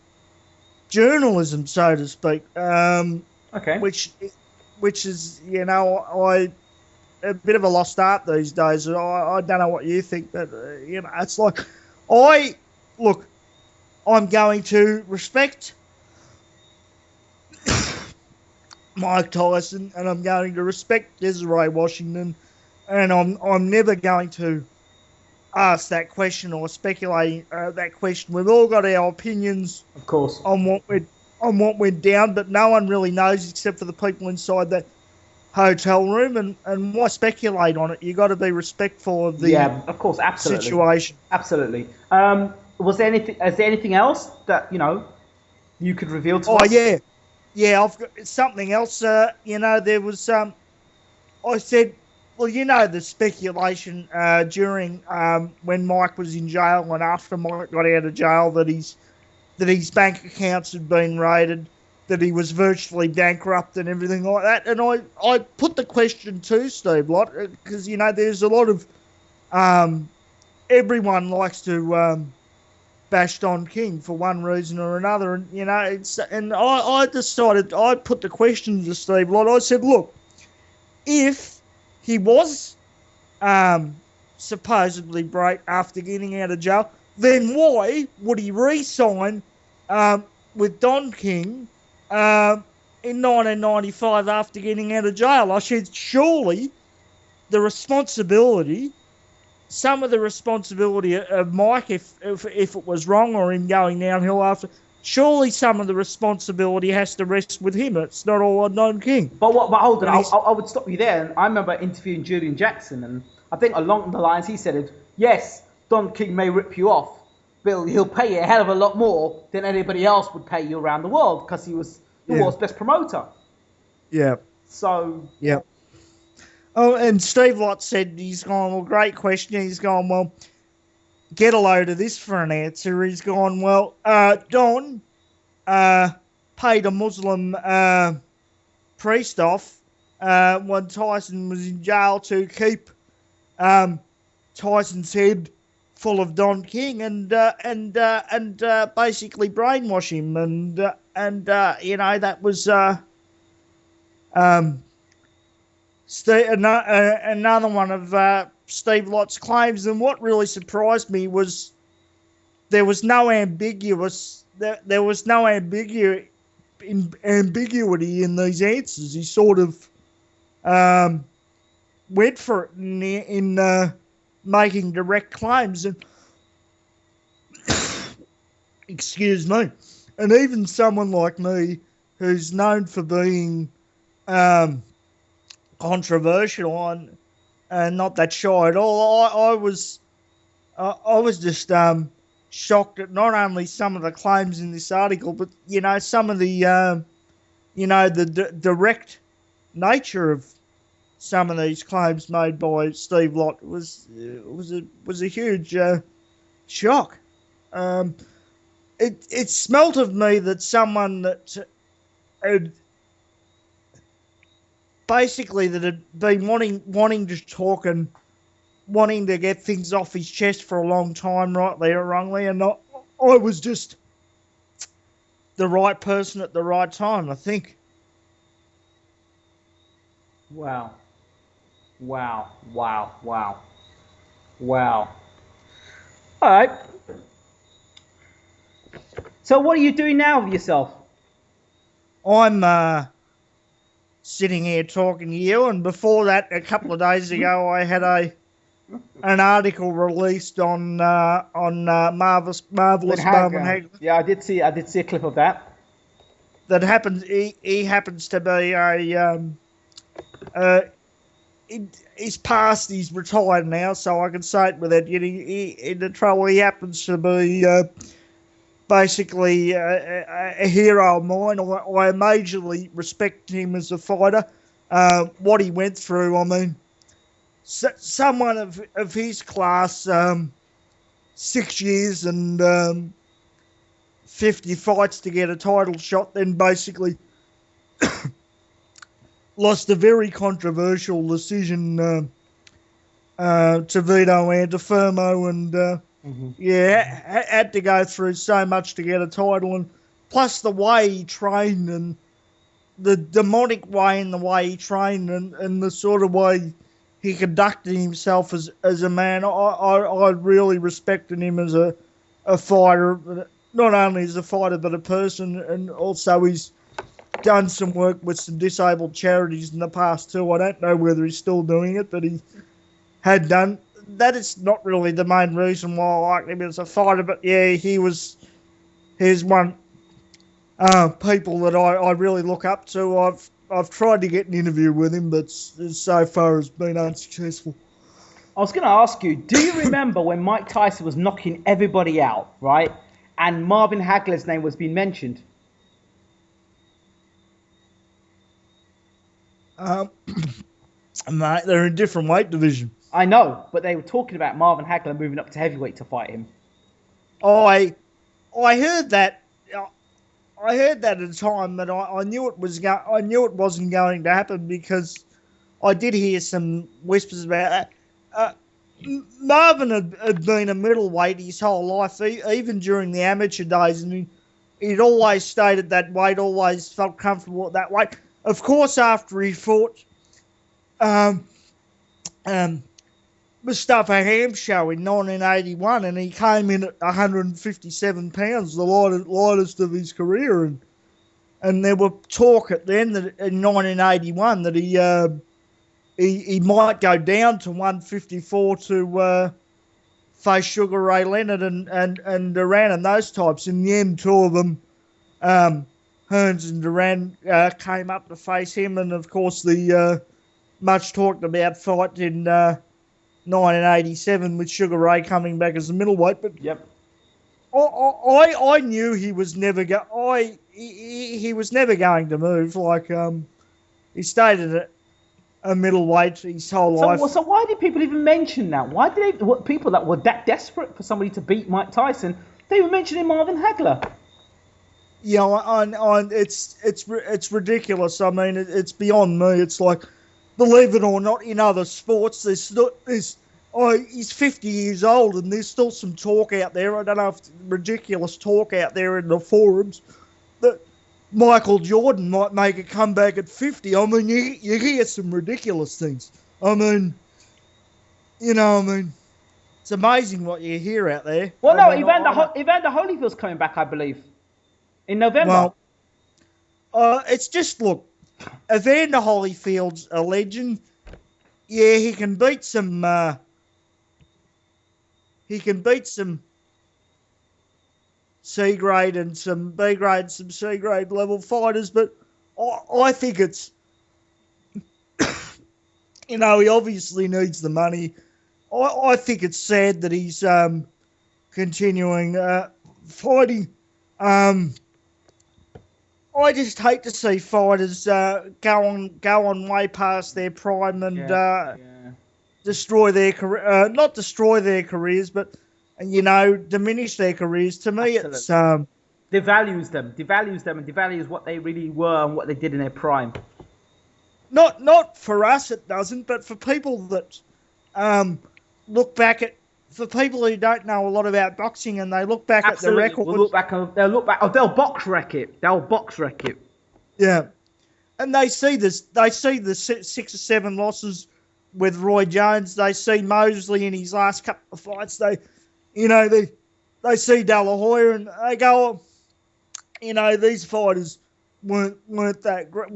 journalism, so to speak. Which is, a bit of a lost art these days. I don't know what you think, but, it's like, I'm going to respect Mike Tyson and I'm going to respect Desiree Washington, and I'm never going to ask that question or speculate that question. We've all got our opinions, of course, on what went down, but no one really knows except for the people inside that hotel room. And why speculate on it? You got to be respectful of the of course, absolutely. Situation. Absolutely. Is there anything else that you could reveal to us? Oh yeah. I've got something else. There was I said, well, the speculation during when Mike was in jail and after Mike got out of jail that his bank accounts had been raided, that he was virtually bankrupt and everything like that. And I put the question to Steve Lott because, there's a lot of everyone likes to bash Don King for one reason or another. And, I decided, I put the question to Steve Lott. I said, look, if he was supposedly broke after getting out of jail, then why would he re-sign with Don King in 1995 after getting out of jail? I said, surely some of the responsibility of Mike, if it was wrong or him going downhill after, surely some of the responsibility has to rest with him. It's not all on Don King. But hold on, I would stop you there. And I remember interviewing Julian Jackson, and I think along the lines he said, yes, Don King may rip you off, but he'll pay you a hell of a lot more than anybody else would pay you around the world because he was the world's best promoter. Yeah. So. Yeah. Oh, and Steve Lott said, he's gone, well, great question. He's gone, well, get a load of this for an answer. He's gone, well, Don paid a Muslim priest off when Tyson was in jail to keep Tyson's head full of Don King and basically brainwash him. And that was another one of Steve Lott's claims. And what really surprised me was there was no ambiguity in these answers. He sort of went for it in making direct claims. And excuse me. And even someone like me, who's known for being controversial and not that shy at all, I was just shocked at not only some of the claims in this article, but some of the direct nature of some of these claims made by Steve Lott. Was a huge shock. It smelt of me that someone that had basically that had been wanting to talk and wanting to get things off his chest for a long time, rightly or wrongly, and I was just the right person at the right time, I think. Wow. All right. So what are you doing now with yourself? I'm sitting here talking to you, and before that, a couple of days ago, I had an article released on Marvelous Marvin Hagler. Yeah, I did see a clip of that. That happens. He happens to be he's passed. He's retired now, so I can say it without getting into trouble. He happens to be basically a hero of mine. I majorly respect him as a fighter. What he went through, I mean, someone of his class, 6 years and 50 fights to get a title shot, then basically lost a very controversial decision to Vito Antuofermo, and had to go through so much to get a title, and plus the way he trained and the demonic way in the way he trained and the sort of way he conducted himself as a man. I really respected him as a fighter, not only as a fighter but a person, and also he's done some work with some disabled charities in the past too. I don't know whether he's still doing it, but he had done. That is not really the main reason why I like him as a fighter, but yeah, he's one people that I really look up to. I've tried to get an interview with him, but so far has been unsuccessful. I was going to ask you, do you remember when Mike Tyson was knocking everybody out, right? And Marvin Hagler's name was being mentioned? Mate, they're in different weight division. I know, but they were talking about Marvin Hagler moving up to heavyweight to fight him. I heard that. I heard that at a time, but I knew it wasn't going to happen because I did hear some whispers about that. Marvin had been a middleweight his whole life, even during the amateur days, and he'd always stayed at that weight, always felt comfortable at that weight. Of course, after he fought Mustafa Hamsho in 1981, and he came in at 157 pounds, the lightest of his career, and there were talk at the end that in 1981 that he might go down to 154 to face Sugar Ray Leonard and Duran and those types. In the end, two of them, Hearns and Duran, came up to face him, and of course the much talked about fight in 1987 with Sugar Ray coming back as a middleweight. But yep, I knew he was never he was never going to move. Like he stayed at a middleweight his whole life. So why did people even mention that? Why did people that were that desperate for somebody to beat Mike Tyson, they were mentioning Marvin Hagler? Yeah, it's ridiculous. I mean, it's beyond me. It's like, believe it or not, in other sports, he's 50 years old and there's still some talk out there. I don't know if ridiculous talk out there in the forums that Michael Jordan might make a comeback at 50. I mean, you hear some ridiculous things. I mean, it's amazing what you hear out there. Well, no, Evander Holyfield's coming back, I believe, in November. Well, it's just, look, Evander Holyfield's a legend. yeah, he can beat some. He can beat some C grade and some B grade, some C grade level fighters, but I think it's, he obviously needs the money. I think it's sad that he's continuing fighting. I just hate to see fighters go on way past their prime and destroy their career. Not destroy their careers, but diminish their careers. To me, Absolutely. It's devalues them, and devalues what they really were and what they did in their prime. Not for us, it doesn't, but for people that look back at. For people who don't know a lot about boxing and they look back at the records. They'll look back. Oh, they'll box wreck it. Yeah. And they see this. They see the 6 or 7 losses with Roy Jones. They see Mosley in his last couple of fights. They see De La Hoya and they go, these fighters weren't that great,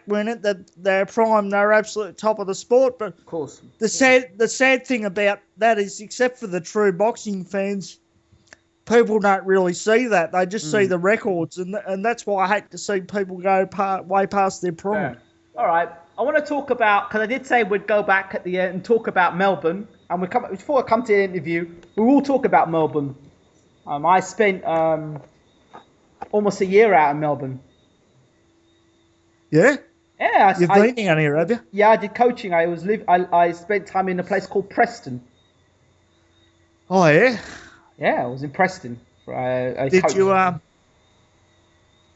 weren't it? That they're prime, they're absolute top of the sport. But of course, the sad thing about that is, except for the true boxing fans, people don't really see that. They just see the records, and that's why I hate to see people go way past their prime. Yeah. All right, I want to talk about, because I did say we'd go back at the end and talk about Melbourne, and before I come to the interview, we will talk about Melbourne. I spent almost a year out in Melbourne. Yeah? Yeah. You've been down here, have you? Yeah, I did coaching. I spent time in a place called Preston. Oh, yeah? Yeah, I was in Preston. Did you,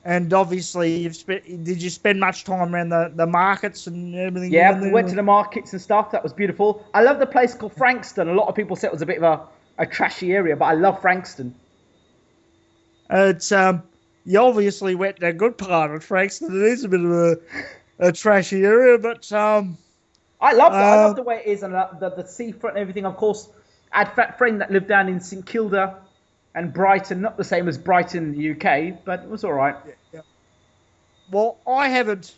and obviously, did you spend much time around the markets and everything? Yeah, we went to the markets and stuff. That was beautiful. I love the place called Frankston. A lot of people said it was a bit of a trashy area, but I love Frankston. It's, you obviously went to a good part of Frankston. It is a bit of a trashy area, but I love the way it is, and the seafront and everything. Of course, I had a friend that lived down in St Kilda and Brighton, not the same as Brighton in the UK, but it was all right. Yeah. Well, I haven't.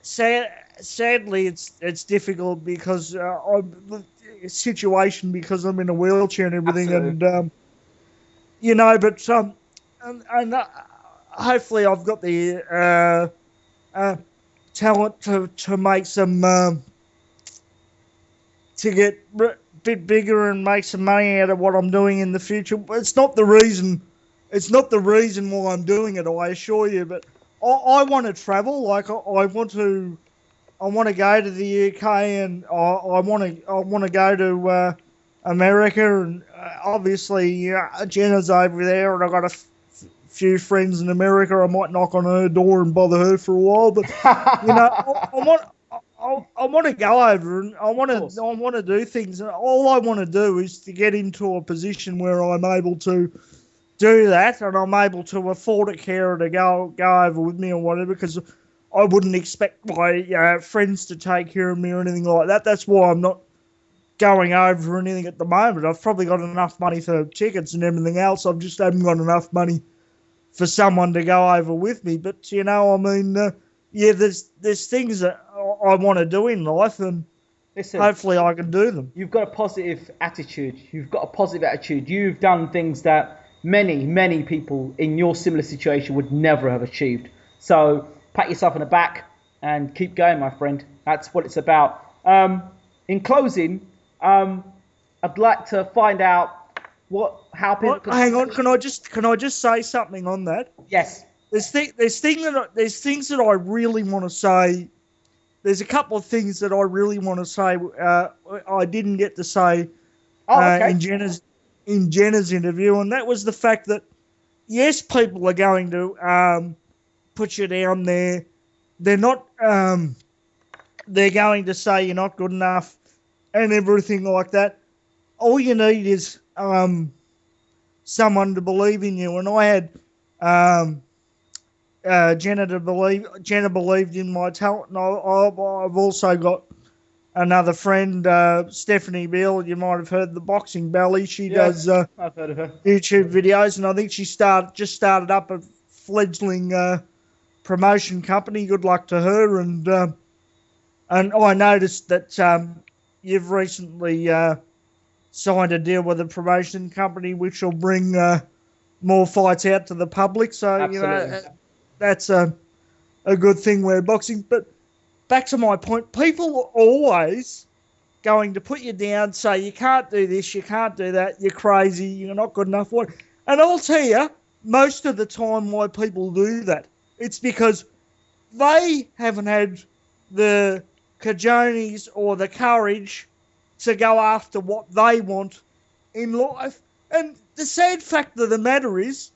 Sadly, it's difficult because because I'm in a wheelchair and everything. Absolutely. And but and hopefully I've got the talent to make some to get a bit bigger and make some money out of what I'm doing in the future. It's not the reason why I'm doing it, I assure you. But I want to travel. Like I want to go to the UK, and I want to go to America, and obviously Jenna's over there, and I've got a few friends in America. I might knock on her door and bother her for a while, but I want to go over, and I want to do things. And all I want to do is to get into a position where I'm able to do that, and I'm able to afford a carer to go over with me or whatever, because I wouldn't expect my friends to take care of me or anything like that. That's why I'm not going over or anything at the moment. I've probably got enough money for tickets and everything else. I just haven't got enough money for someone to go over with me. But there's things that I want to do in life, and hopefully I can do them. You've got a positive attitude. You've done things that many people in your similar situation would never have achieved. So pat yourself on the back and keep going, my friend. That's what it's about. In closing, I'd like to find out how people. Hang on, can I just say something on that? Yes. There's things that I really want to say. There's a couple of things that I really want to say. I didn't get to say in Jenna's interview, and that was the fact that yes, people are going to put you down there. They're not. They're going to say you're not good enough and everything like that. All you need is someone to believe in you. And I had Jenna believed in my talent, and I've also got another friend, Stephanie Beale. You might have heard the Boxing Belly. She does I've heard of her. YouTube videos, and I think she just started up a fledgling promotion company. Good luck to her, and And I noticed that you've recently signed a deal with a promotion company which will bring more fights out to the public. So, Absolutely. That's a good thing where boxing. But back to my point, people are always going to put you down, say you can't do this, you can't do that, you're crazy, you're not good enough. And I'll tell you, most of the time why people do that, it's because they haven't had the cajones or the courage to go after what they want in life. And the sad fact of the matter is,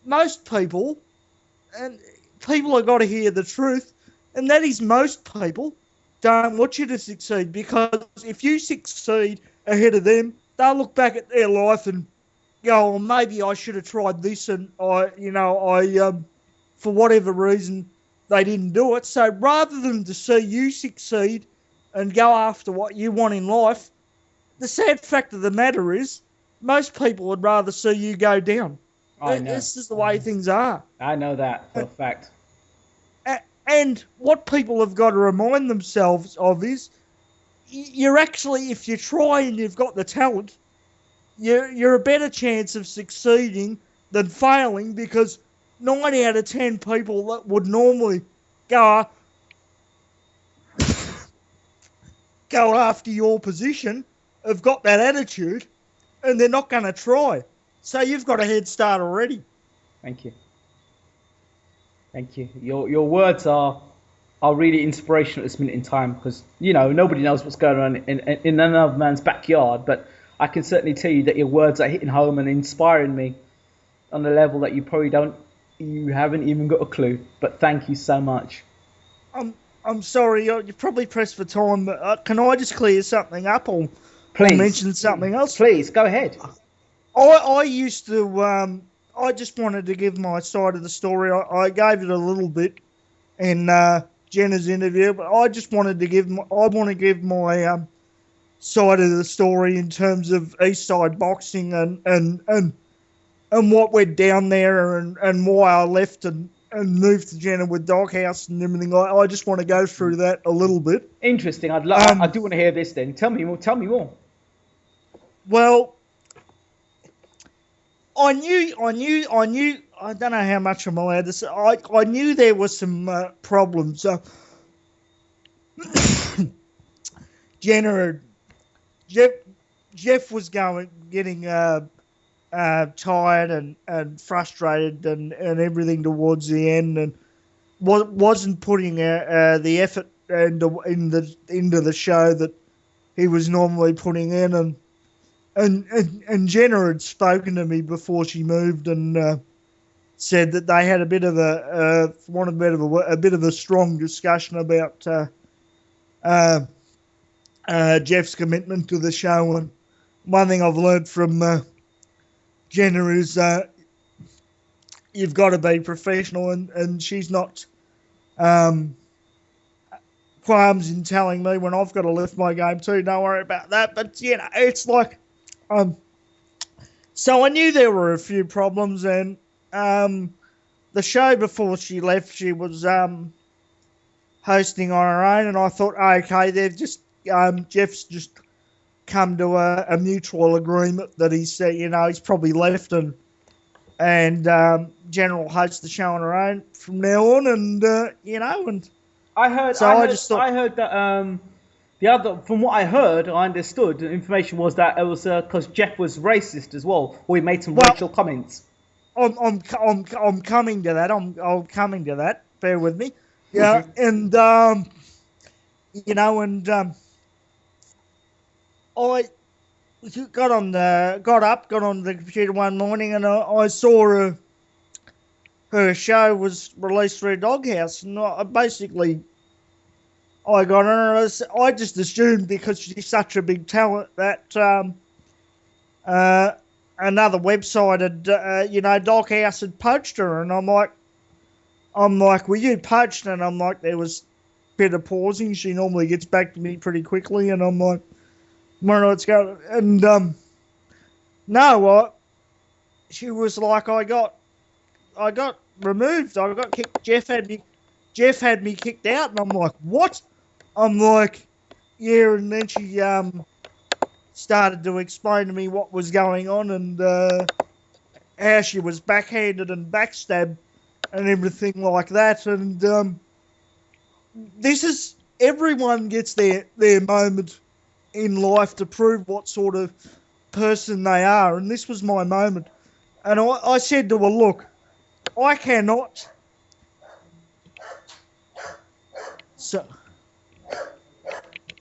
most people, and people have got to hear the truth, and that is most people don't want you to succeed, because if you succeed ahead of them, they'll look back at their life and go, well, maybe I should have tried this, and I for whatever reason, they didn't do it. So rather than to see you succeed and go after what you want in life, the sad fact of the matter is, most people would rather see you go down. I know. This is the way things are. I know that for a fact. And what people have got to remind themselves of is, you're actually, if you try and you've got the talent, you're a better chance of succeeding than failing, because 9 out of 10 people that would normally go after your position have got that attitude, and they're not going to try. So you've got a head start already. Thank you. Thank you. Your words are really inspirational at this minute in time, because nobody knows what's going on in another man's backyard, but I can certainly tell you that your words are hitting home and inspiring me on a level that you haven't even got a clue. But thank you so much. I'm sorry, you're probably pressed for time, but can I just clear something up or mention something else? Please, go ahead. I used to, I just wanted to give my side of the story. I gave it a little bit in Jenna's interview, but I just wanted to give my side of the story in terms of East Side boxing and what went down there and why I left and moved to Jenna with Doghouse and everything. I just want to go through that a little bit. Interesting. I do want to hear this then. Tell me more. Well, I knew, I don't know how much I'm allowed to say, I knew there was some problems. Jenna, Jeff was getting tired and frustrated and everything towards the end, and wasn't putting the effort into the show that he was normally putting in, and Jenna had spoken to me before she moved and said that they had a bit of a strong discussion about Jeff's commitment to the show. And one thing I've learned from Jenna is you've got to be professional, and she's not qualms in telling me when I've got to lift my game too. Don't worry about that. But it's like, so I knew there were a few problems, and the show before she left, she was hosting on her own, and I thought, okay, they've just Jeff's just come to a mutual agreement that he's he's probably left, and Jenna will host the show on her own from now on, and and I heard that from what I heard, I understood the information was that it was because Jeff was racist as well, or he made some racial comments. I'm coming to that. I'm coming to that. Bear with me. Yeah, and I got on the computer one morning, and I saw her show was released through Doghouse, and I got on her. I just assumed because she's such a big talent that another website had Doghouse had poached her, and I'm like, were you poached? And I'm like, there was a bit of pausing. She normally gets back to me pretty quickly, and I'm like, where it's going, and she was like, I got removed. I got kicked. Jeff had me kicked out, and I'm like, what? I'm like, yeah, and then she started to explain to me what was going on and how she was backhanded and backstabbed and everything like that. And this is, everyone gets their moment in life to prove what sort of person they are, and this was my moment. And I said to her, look, I cannot. So,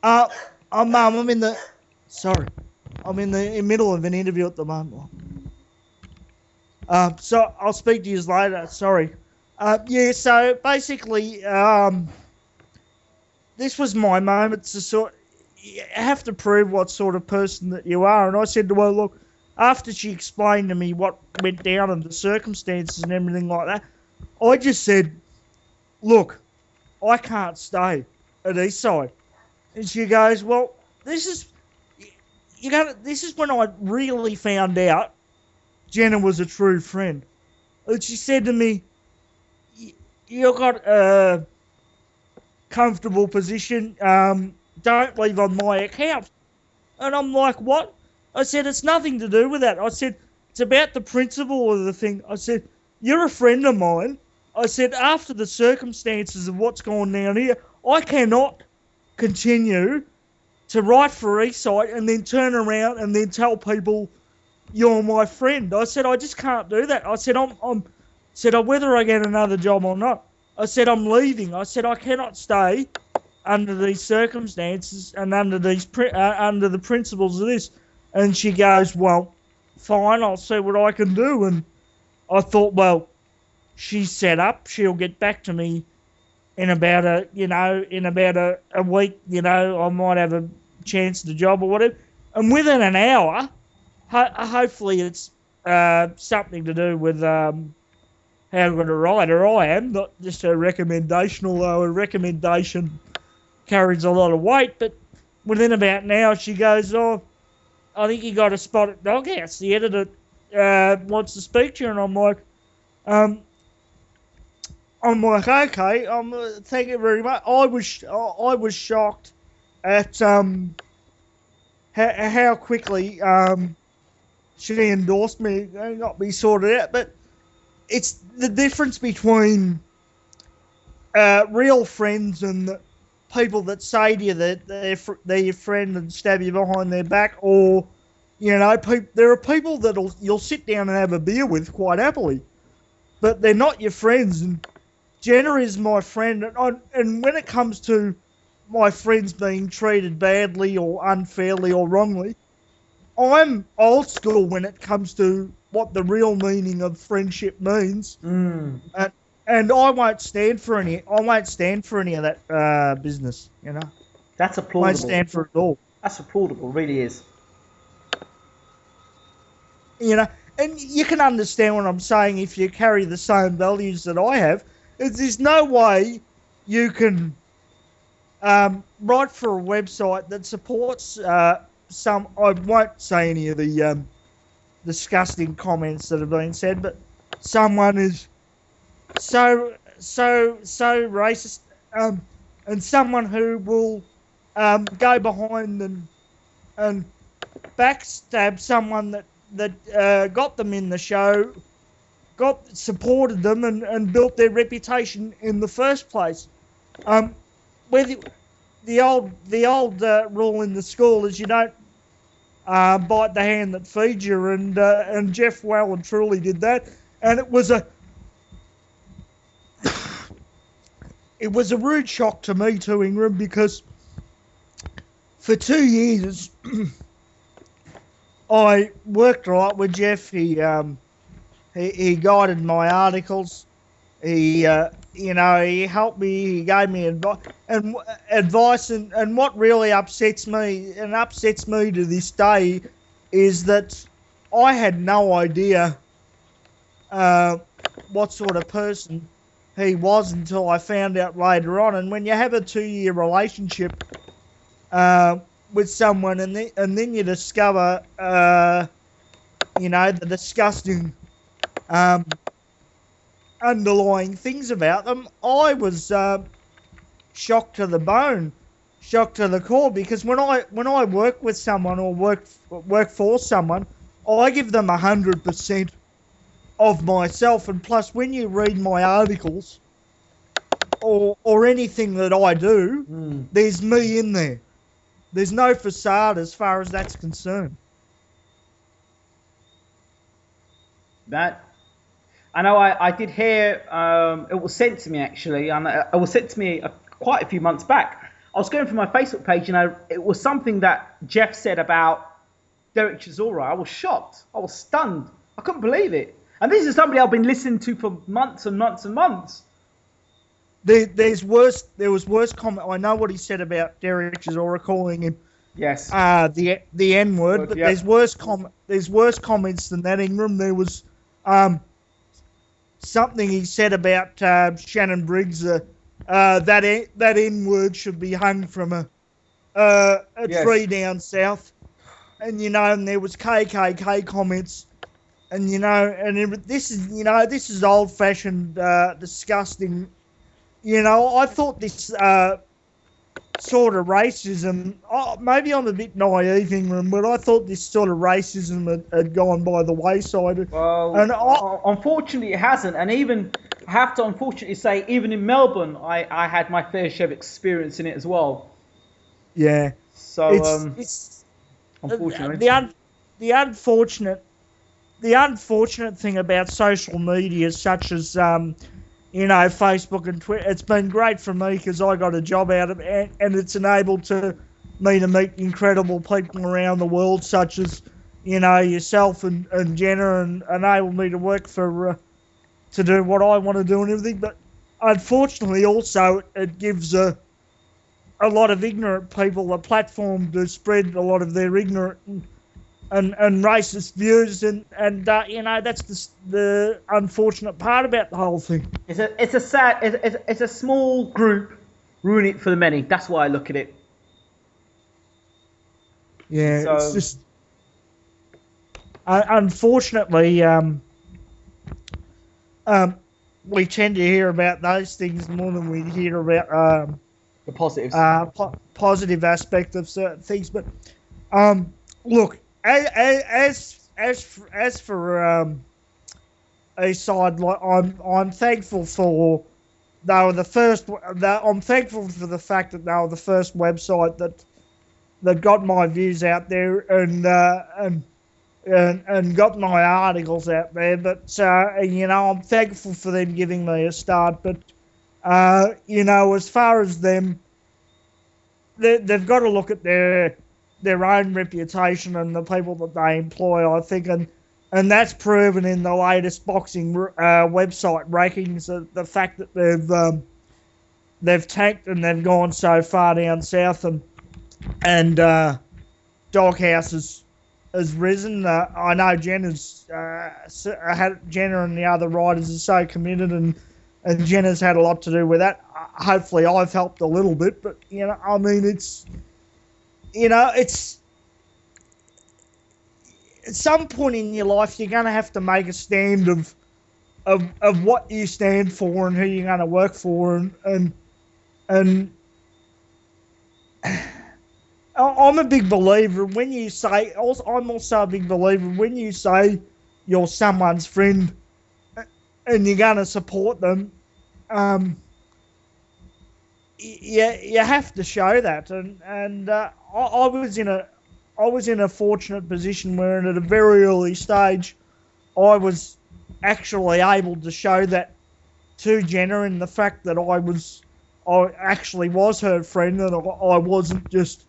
I'm in the, sorry, I'm in the middle of an interview at the moment. So I'll speak to you later. Sorry. Yeah. So basically, this was my moment to sort. You have to prove what sort of person that you are. And I said to her, look, after she explained to me what went down and the circumstances and everything like that, I just said, look, I can't stay at Eastside. And she goes, well, this is when I really found out Jenna was a true friend. And she said to me, you got a comfortable position, don't leave on my account. And I'm like, what? I said, it's nothing to do with that. I said, it's about the principle of the thing. I said, you're a friend of mine. I said, after the circumstances of what's gone down here, I cannot continue to write for Eastside and then turn around and then tell people you're my friend. I said, I just can't do that. I said, whether I get another job or not. I said, I'm leaving. I said, I cannot stay under these circumstances and under the principles of this. And she goes, well, fine, I'll see what I can do. And I thought, well, she's set up. She'll get back to me in about a week. I might have a chance at a job or whatever. And within an hour, hopefully it's something to do with how good a writer I am, not just a recommendation, although a recommendation carries a lot of weight. But within about an hour, she goes, oh, I think you got a spot at Doghouse. The editor wants to speak to you. And I'm like, okay. Thank you very much. I was shocked at how quickly she endorsed me and got me sorted out. But it's the difference between real friends and the people that say to you that they're your friend and stab you behind their back, or there are people that you'll sit down and have a beer with quite happily, but they're not your friends. And Jenna is my friend, and when it comes to my friends being treated badly or unfairly or wrongly, I'm old school when it comes to what the real meaning of friendship means. And I won't stand for any. I won't stand for any of that business. That's applaudable. I won't stand for it all. That's applaudable, really is. And you can understand what I'm saying if you carry the same values that I have. There's no way you can write for a website that supports some. I won't say any of the disgusting comments that have been said, but someone is so racist, and someone who will go behind and backstab someone that got them in the show, supported them and built their reputation in the first place. Where the old rule in the school is you don't bite the hand that feeds you, and Jeff well and truly did that, and it was a rude shock to me too, Ingram, because for 2 years I worked right with Jeff. He guided my articles. He helped me. He gave me advice, and what really upsets me to this day is that I had no idea what sort of person he was until I found out later on. And when you have a 2-year relationship with someone, and then you discover, the disgusting underlying things about them, I was shocked to the bone. shock to the core, because when I work with someone or work for someone, I give them 100% of myself. And plus, when you read my articles or anything that I do, there's me in there. There's no facade as far as that's concerned. That I know. I did hear. It was sent to me actually, and it was sent to me quite a few months back. I was going through my Facebook page, and it was something that Jeff said about Derek Chisora. I was shocked. I was stunned. I couldn't believe it. And this is somebody I've been listening to for months and months and months. There was worse comment. I know what he said about Derek Chisora calling him the N word, but there's worse comments than that, Ingram. There was something he said about Shannon Briggs. That N word should be hung from a tree down south, and and there was KKK comments, and this is old fashioned, disgusting. I thought this sort of racism. Maybe I'm a bit naive, Ingram, but I thought this sort of racism had gone by the wayside. Well, and unfortunately, it hasn't. And even I have to unfortunately say, even in Melbourne, I had my fair share of experience in it as well. Yeah. So it's unfortunately, the unfortunate thing about social media, such as Facebook and Twitter, it's been great for me because I got a job out of it, and it's enabled me to meet incredible people around the world, such as yourself and Jenna, and enable me to work to do what I want to do and everything. But unfortunately, also it gives a lot of ignorant people a platform to spread a lot of their ignorant and racist views, and that's the unfortunate part about the whole thing. It's a small group ruining it for the many. That's why I look at it. Yeah, so, it's just unfortunately we tend to hear about those things more than we hear about the positives, positive aspect of certain things. But look. As for a side, I'm thankful for they were the first. I'm thankful for the fact that they were the first website that got my views out there and got my articles out there. But I'm thankful for them giving me a start. But as far as them, they've got to look at their own reputation and the people that they employ, I think, and that's proven in the latest boxing website rankings. The fact that they've tanked and they've gone so far down south, and Doghouse has risen. I know Jenna and the other writers are so committed, and Jenna's had a lot to do with that. Hopefully, I've helped a little bit, but it's at some point in your life you're going to have to make a stand of what you stand for and who you're going to work for, and I'm a big believer when you say. I'm also a big believer when you say you're someone's friend and you're going to support them. You have to show that, and I was in a fortunate position where at a very early stage I was actually able to show that to Jenna, and the fact that I actually was her friend, and I wasn't just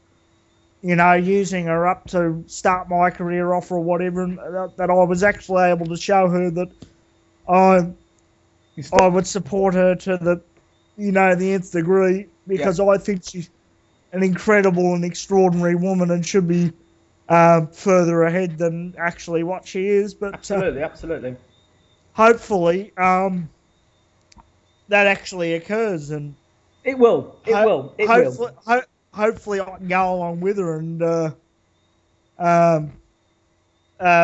using her up to start my career off or whatever, and that I was actually able to show her that I would support her to the nth degree, because I think she's an incredible and extraordinary woman and should be further ahead than actually what she is. But absolutely. Hopefully, that actually occurs, and it will. Hopefully, I can go along with her and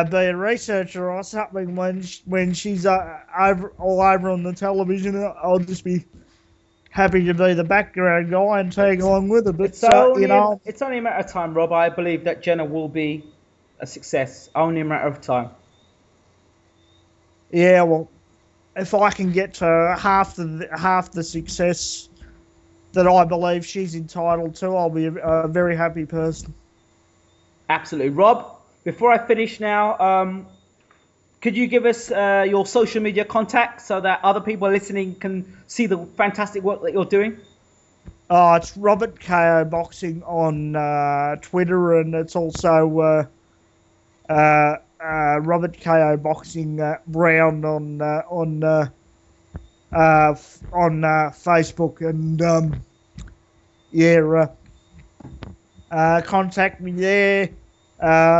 be a researcher or something when she's all over on the television. I'll just be happy to be the background guy and tag along with it. But It's only you know, it's only a matter of time, Rob. I believe that Jenna will be a success. Only a matter of time. yeah. Well, if I can get to half the success that I believe she's entitled to, I'll be a very happy person. Absolutely, Rob. Before I finish now, could you give us your social media contacts so that other people listening can see the fantastic work that you're doing? It's Robert KO Boxing on Twitter, and it's also Robert KO Boxing Brown on Facebook, and contact me there,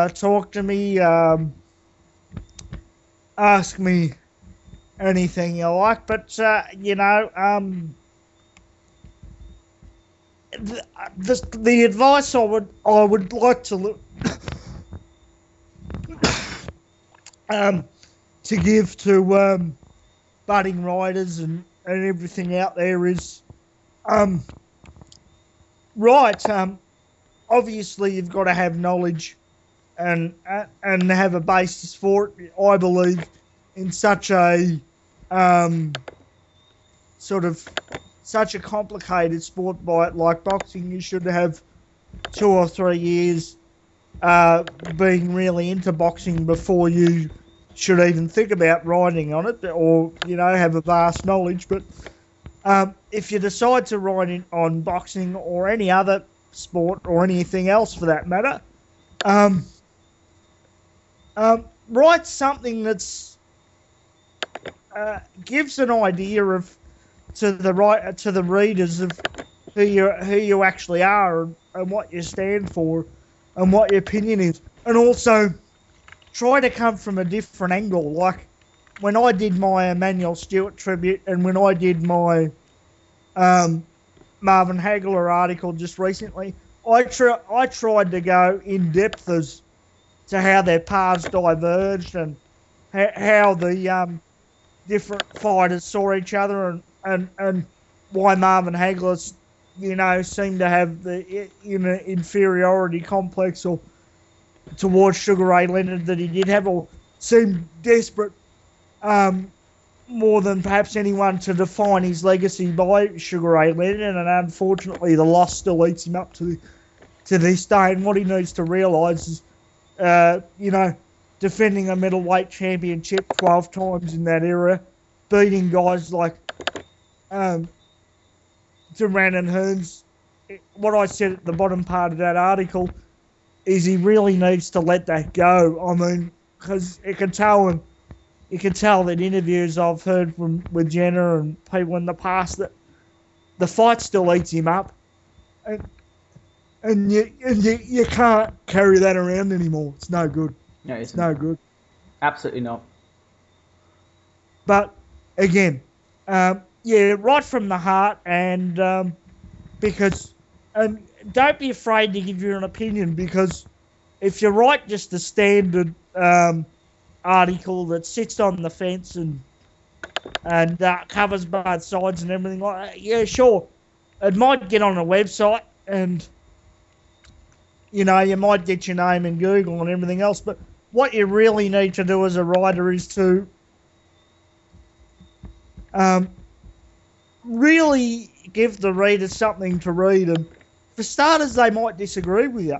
talk to me, ask me anything you like. But the advice I would like to to give to budding riders and everything out there is obviously you've got to have knowledge and have a basis for it. I believe in such a such a complicated sport like boxing, you should have 2 or 3 years being really into boxing before you should even think about riding on it, or have a vast knowledge. But if you decide to ride on boxing or any other sport or anything else for that matter, write something that's gives an idea of to the readers of who you actually are, and what you stand for and what your opinion is, and also try to come from a different angle. Like when I did my Emmanuel Stewart tribute, and when I did my Marvin Hagler article just recently, I tried to go in depth as to how their paths diverged and how the different fighters saw each other, and why Marvin Hagler, seemed to have the inferiority complex or towards Sugar Ray Leonard that he did have, or seemed desperate more than perhaps anyone to define his legacy by Sugar Ray Leonard, and unfortunately the loss still eats him up to this day. And what he needs to realise is, defending a middleweight championship 12 times in that era, beating guys like Duran and Hearns. What I said at the bottom part of that article is he really needs to let that go. I mean, because you can tell that interviews I've heard with Jenna and people in the past that the fight still eats him up, and you can't carry that around anymore. It's no good. No, it's no good. Absolutely not. But again, right from the heart, and don't be afraid to give your own opinion, because if you write just a standard article that sits on the fence and covers both sides and everything like that, yeah, sure, it might get on a website and you might get your name in Google and everything else, but what you really need to do as a writer is to really give the reader something to read. And for starters, they might disagree with you,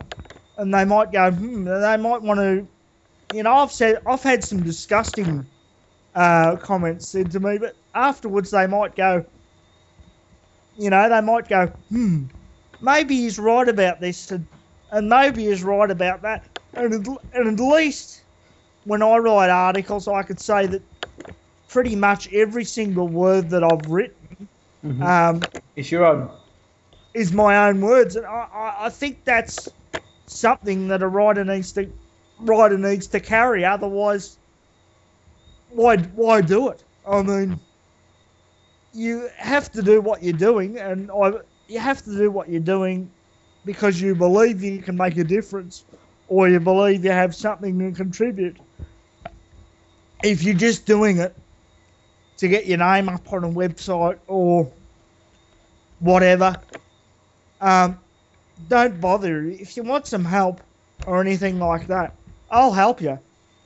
and they might go, they might want to, I've had some disgusting comments said to me, but afterwards they might go, maybe he's right about this, and maybe he's right about that. And at least when I write articles, I could say that pretty much every single word that I've written it's your own. Is my own words, and I think that's something that a writer needs to carry. Otherwise, why do it? I mean, you have to do what you're doing, and you have to do what you're doing because you believe you can make a difference, or you believe you have something to contribute. If you're just doing it to get your name up on a website or whatever. Don't bother. If you want some help or anything like that, I'll help you.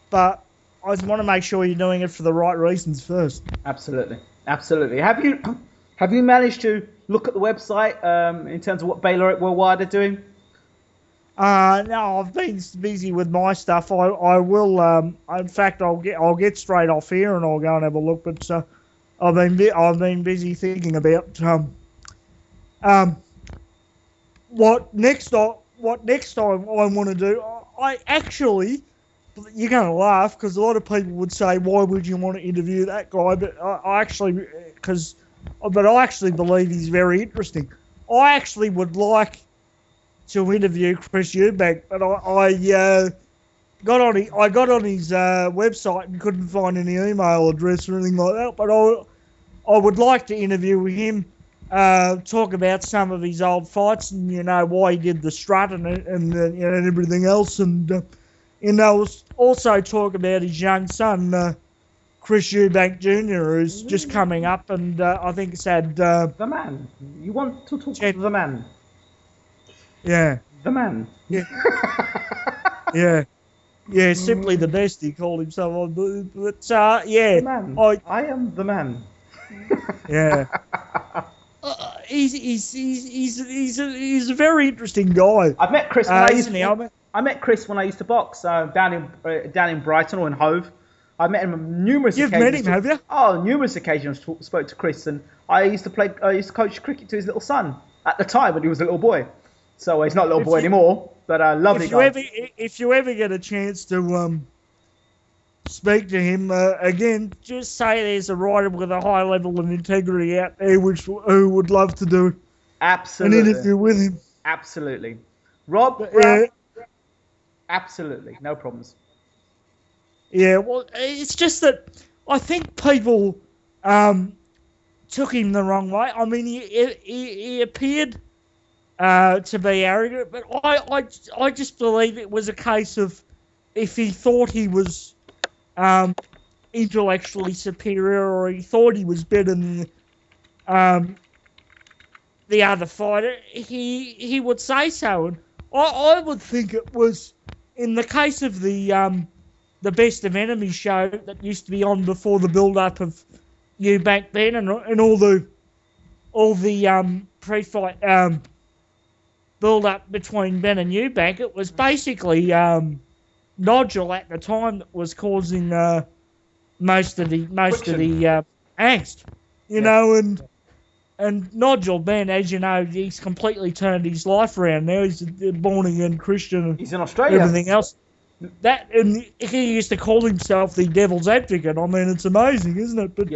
But I just want to make sure you're doing it for the right reasons first. Absolutely, absolutely. Have you managed to look at the website in terms of what Baylor Worldwide are doing? No, I've been busy with my stuff. I will. In fact, I'll get straight off here and I'll go and have a look. But I've been busy thinking about what next time I want to do. I actually, you're going to laugh because a lot of people would say, why would you want to interview that guy? But I actually believe he's very interesting. I actually would like to interview Chris Eubank, but I got on his website and couldn't find any email address or anything like that. But I would like to interview him, talk about some of his old fights and why he did the strut and everything else, and also talk about his young son, Chris Eubank Jr., who's just coming up, and I think it's had the man. You want to talk to the man? Yeah. The man. Yeah. Yeah, simply the best, he called himself. But yeah. The man. I am the man. Yeah. He's a very interesting guy. I've met Chris I met Chris when I used to box down in Brighton or in Hove. I've met him on numerous occasions. You've met him, have you? Oh, numerous occasions. Spoke to Chris, and I used to coach cricket to his little son at the time when he was a little boy. So he's not a little boy anymore, but a lovely guy. If you ever get a chance to speak to him again, just say there's a writer with a high level of integrity out there who would love to do an interview with him. Absolutely. Rob, absolutely. No problems. Yeah, well, it's just that I think people took him the wrong way. I mean, he appeared to be arrogant, but I just believe it was a case of if he thought he was intellectually superior or he thought he was better than the other fighter, he would say so. And I would think it was in the case of the Best of Enemies show that used to be on before the build-up of Eubank Ben and all the pre-fight build-up between Ben and Eubank. It was basically Nodule at the time that was causing most of the angst, and Nodule Ben, as you know, he's completely turned his life around now. He's a born-again Christian. He's in Australia. Everything else. And he used to call himself the devil's advocate. I mean, it's amazing, isn't it? But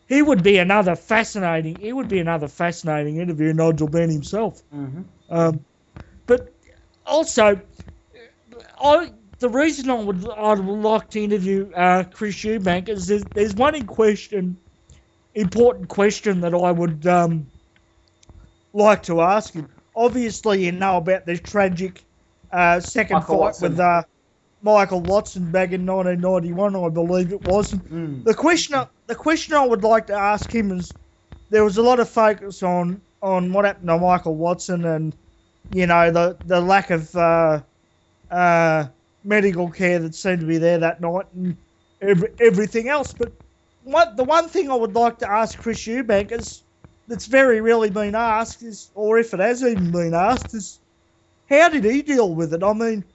he would be another fascinating interview, Nigel Ben himself. Mm-hmm. But also, the reason I'd like to interview Chris Eubank is there's one important question that I would like to ask him. Obviously, you know about the tragic second fight with Michael Watson back in 1991, I believe it was. The question I would like to ask him is, there was a lot of focus on what happened to Michael Watson and the lack of medical care that seemed to be there that night and everything else. But the one thing I would like to ask Chris Eubank is, that's very rarely been asked, is, or if it has even been asked, is how did he deal with it? I mean,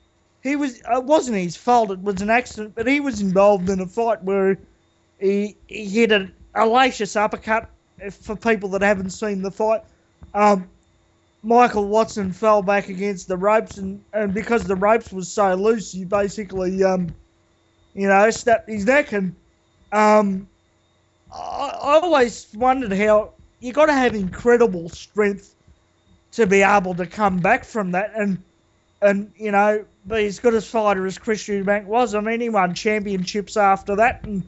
it wasn't his fault, it was an accident, but he was involved in a fight where he hit a hellacious uppercut. For people that haven't seen the fight, Michael Watson fell back against the ropes, and because the ropes was so loose, he basically, snapped his neck. And I always wondered how you got to have incredible strength to be able to come back from that, and be as good a fighter as Chris Eubank was. I mean, he won championships after that, and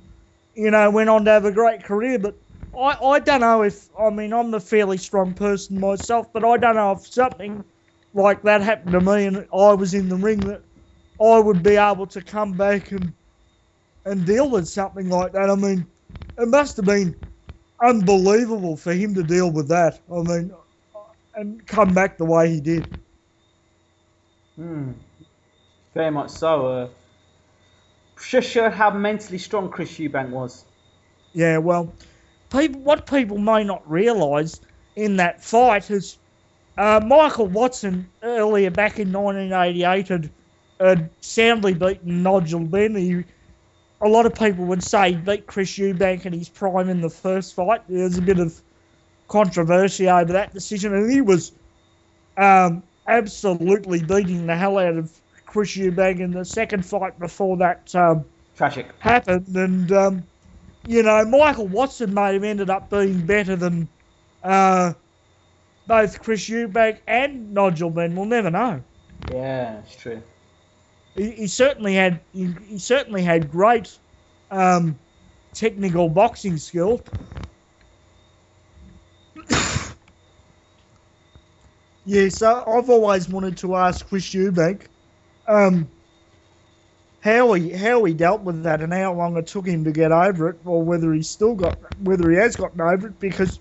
went on to have a great career. But I don't know I'm a fairly strong person myself, but I don't know if something like that happened to me and I was in the ring, that I would be able to come back and deal with something like that. I mean, it must have been unbelievable for him to deal with that. I mean, and come back the way he did. Very much so. Just showed how mentally strong Chris Eubank was. Yeah, well, what people may not realise in that fight is Michael Watson earlier back in 1988 had soundly beaten Nigel Benn. A lot of people would say he beat Chris Eubank in his prime in the first fight. There's a bit of controversy over that decision, and he was absolutely beating the hell out of Chris Eubank in the second fight before that Tragic happened. And, Michael Watson may have ended up being better than both Chris Eubank and Nigel Benn. We'll never know. Yeah, it's true. He certainly had great technical boxing skill. Yeah, so I've always wanted to ask Chris Eubank how he dealt with that and how long it took him to get over it, or whether he has gotten over it, because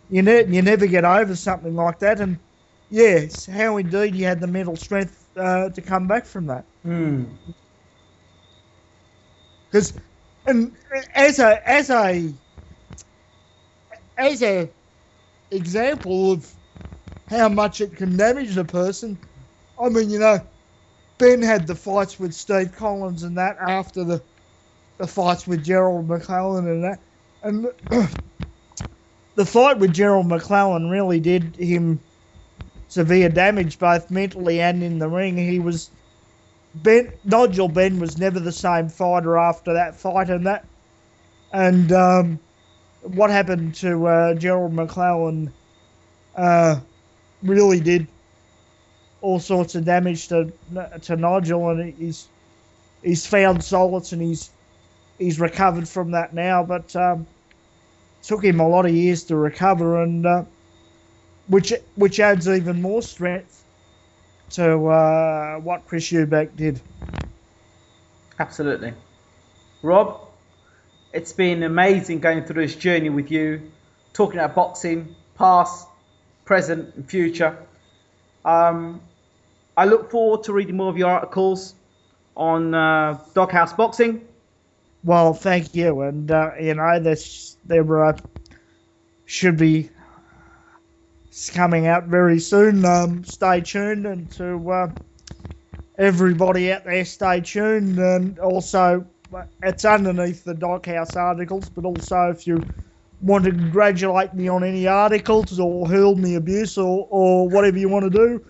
you never get over something like that. And yes, how indeed he had the mental strength to come back from that. Because, and as a example of how much it can damage a person, I mean, Ben had the fights with Steve Collins and that after the fights with Gerald McClellan and that, and the fight with Gerald McClellan really did him severe damage both mentally and in the ring. Nigel Benn was never the same fighter after that fight, and what happened to Gerald McClellan really did all sorts of damage to Nigel, and he's found solace and he's recovered from that now, but took him a lot of years to recover, and which adds even more strength to what Chris Eubank did. Absolutely. Rob, it's been amazing going through this journey with you, talking about boxing, past, present and future. I look forward to reading more of your articles on Doghouse Boxing. Well, thank you, and there should be coming out very soon. Stay tuned, and to everybody out there, stay tuned. And also, it's underneath the Doghouse articles, but also if you want to congratulate me on any articles or hurl me abuse or whatever you want to do,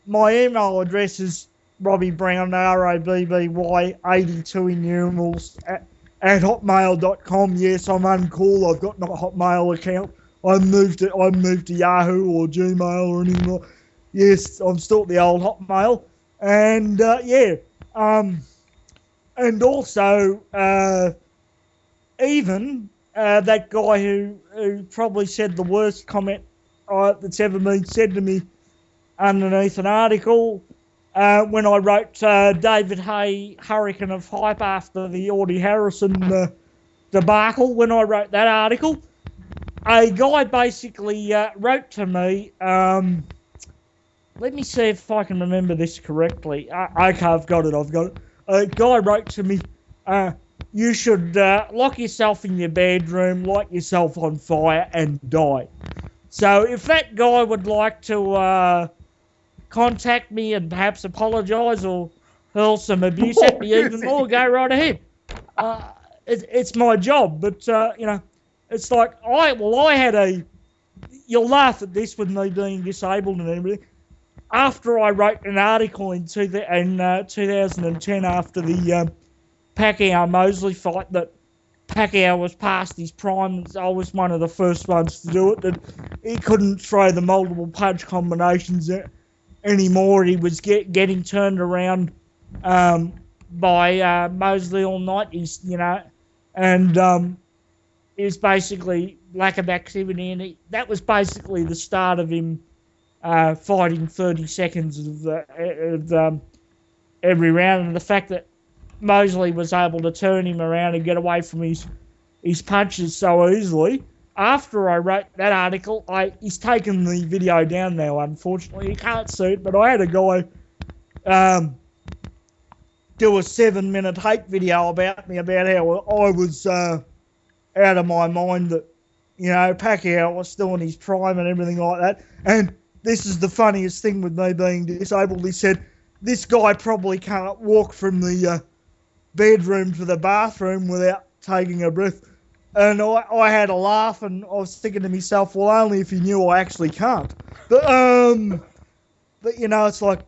my email address is robbybrown, ROBBY82 in numerals, at hotmail.com. Yes, I'm uncool. I've got no Hotmail account. I moved to Yahoo or Gmail or anything like that. Yes, I'm still at the old Hotmail. And, and also, even that guy who probably said the worst comment that's ever been said to me underneath an article, when I wrote David Hay, Hurricane of Hype after the Audie Harrison debacle, when I wrote that article, a guy basically wrote to me, let me see if I can remember this correctly. Okay, I've got it. A guy wrote to me, you should lock yourself in your bedroom, light yourself on fire and die. So if that guy would like to contact me and perhaps apologise or hurl some abuse at me even more, go right ahead. It's my job, but, it's like, I had you'll laugh at this with me being disabled and everything. After I wrote an article in 2010 after the Pacquiao-Mosley fight that Pacquiao was past his prime, I was one of the first ones to do it, that he couldn't throw the multiple punch combinations anymore. He was getting turned around by Mosley all night. And it was basically lack of activity, and that was basically the start of him fighting 30 seconds of every round, and the fact that Mosley was able to turn him around and get away from his his punches so easily. After I wrote that article, he's taken the video down now, unfortunately. You can't see it, but I had a guy do a 7-minute hate video about me, about how I was out of my mind, that, you know, Pacquiao was still in his prime and everything like that. And this is the funniest thing with me being disabled. He said, this guy probably can't walk from the bedroom to the bathroom without taking a breath. And I had a laugh, and I was thinking to myself, well, only if he knew I actually can't. But you know, it's like,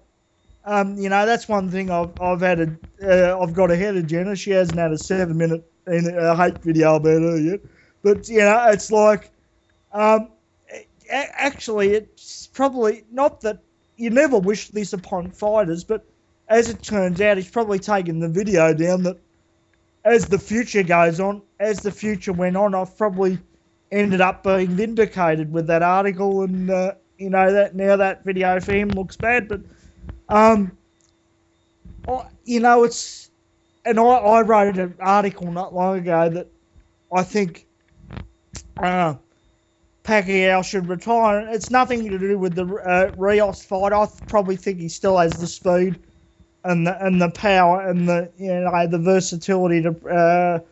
you know, that's one thing I've got ahead of Jenna. She hasn't had a 7-minute hate video about her yet. But, you know, it's like, actually, it's probably not that you never wish this upon fighters, but as it turns out, he's probably taken the video down, that as the future goes on, as the future went on, I've probably ended up being vindicated with that article, and, you know, that now that video for him looks bad. But, you know, it's, and I wrote an article not long ago that I think Pacquiao should retire. It's nothing to do with the Rios fight. I probably think he still has the speed and the power and the, you know, the versatility to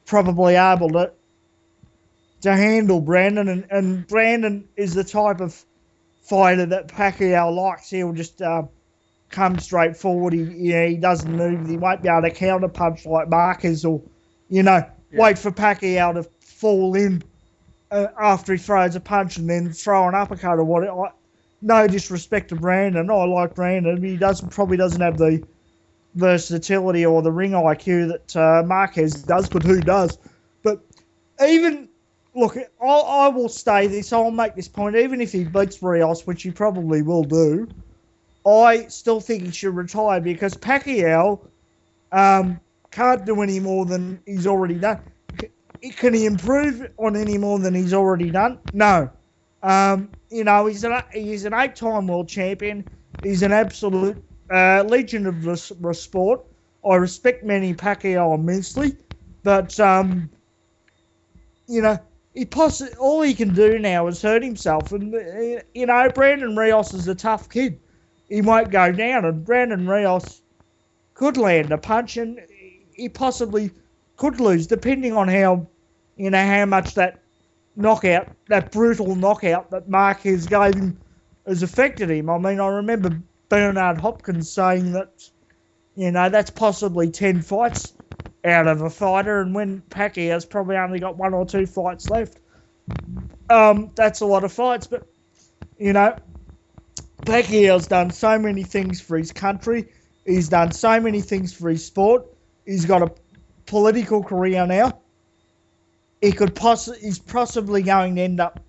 probably able to handle Brandon, and Brandon is the type of fighter that Pacquiao likes. He'll just come straight forward. He doesn't move. He won't be able to counter punch like Marquez, or, you know, wait for Pacquiao to fall in after he throws a punch and then throw an uppercut or what. No disrespect to Brandon. I like Brandon. He probably doesn't have the versatility or the ring IQ that Marquez does, but who does? But even, look, I will say this. I'll make this point. Even if he beats Rios, which he probably will do, I still think he should retire, because Pacquiao can't do any more than he's already done. Can he improve on any more than he's already done? No. You know, he's an 8-time world champion. He's an absolute legend of the sport. I respect Manny Pacquiao immensely, but you know, all he can do now is hurt himself. And you know, Brandon Rios is a tough kid. He won't go down, and Brandon Rios could land a punch, and he possibly could lose, depending on how, you know, how much that knockout, that brutal knockout that Marquez gave him, has affected him. I mean, I remember Bernard Hopkins saying that, you know, that's possibly 10 fights out of a fighter, and when Pacquiao's probably only got 1 or 2 fights left, that's a lot of fights. But, you know, Pacquiao's done so many things for his country. He's done so many things for his sport. He's got a political career now. He's possibly going to end up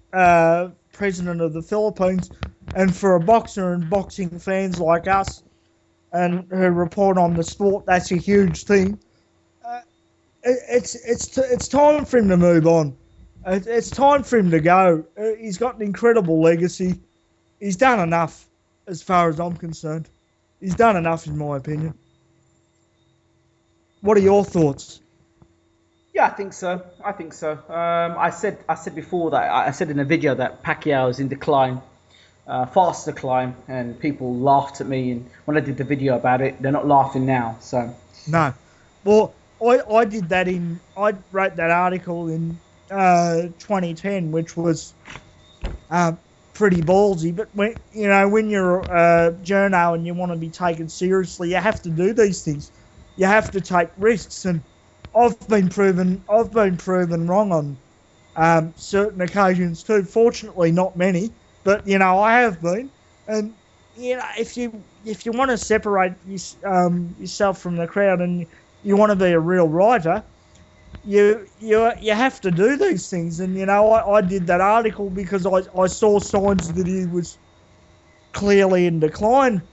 president of the Philippines, and for a boxer and boxing fans like us and who report on the sport, that's a huge thing. It's time for him to move on. It's time for him to go. He's got an incredible legacy. He's done enough, as far as I'm concerned. He's done enough, in my opinion. What are your thoughts? Yeah, I think so. I said before that, I said in a video that Pacquiao is in decline, fast decline, and people laughed at me. And when I did the video about it, they're not laughing now. So no, well, I did that I wrote that article in 2010, which was pretty ballsy. But when you're a journo and you want to be taken seriously, you have to do these things. You have to take risks, and I've been proven wrong on certain occasions too. Fortunately, not many, but you know, I have been. And you know, if you want to separate yourself from the crowd and you want to be a real writer, you have to do these things. And you know, I did that article because I saw signs that he was clearly in decline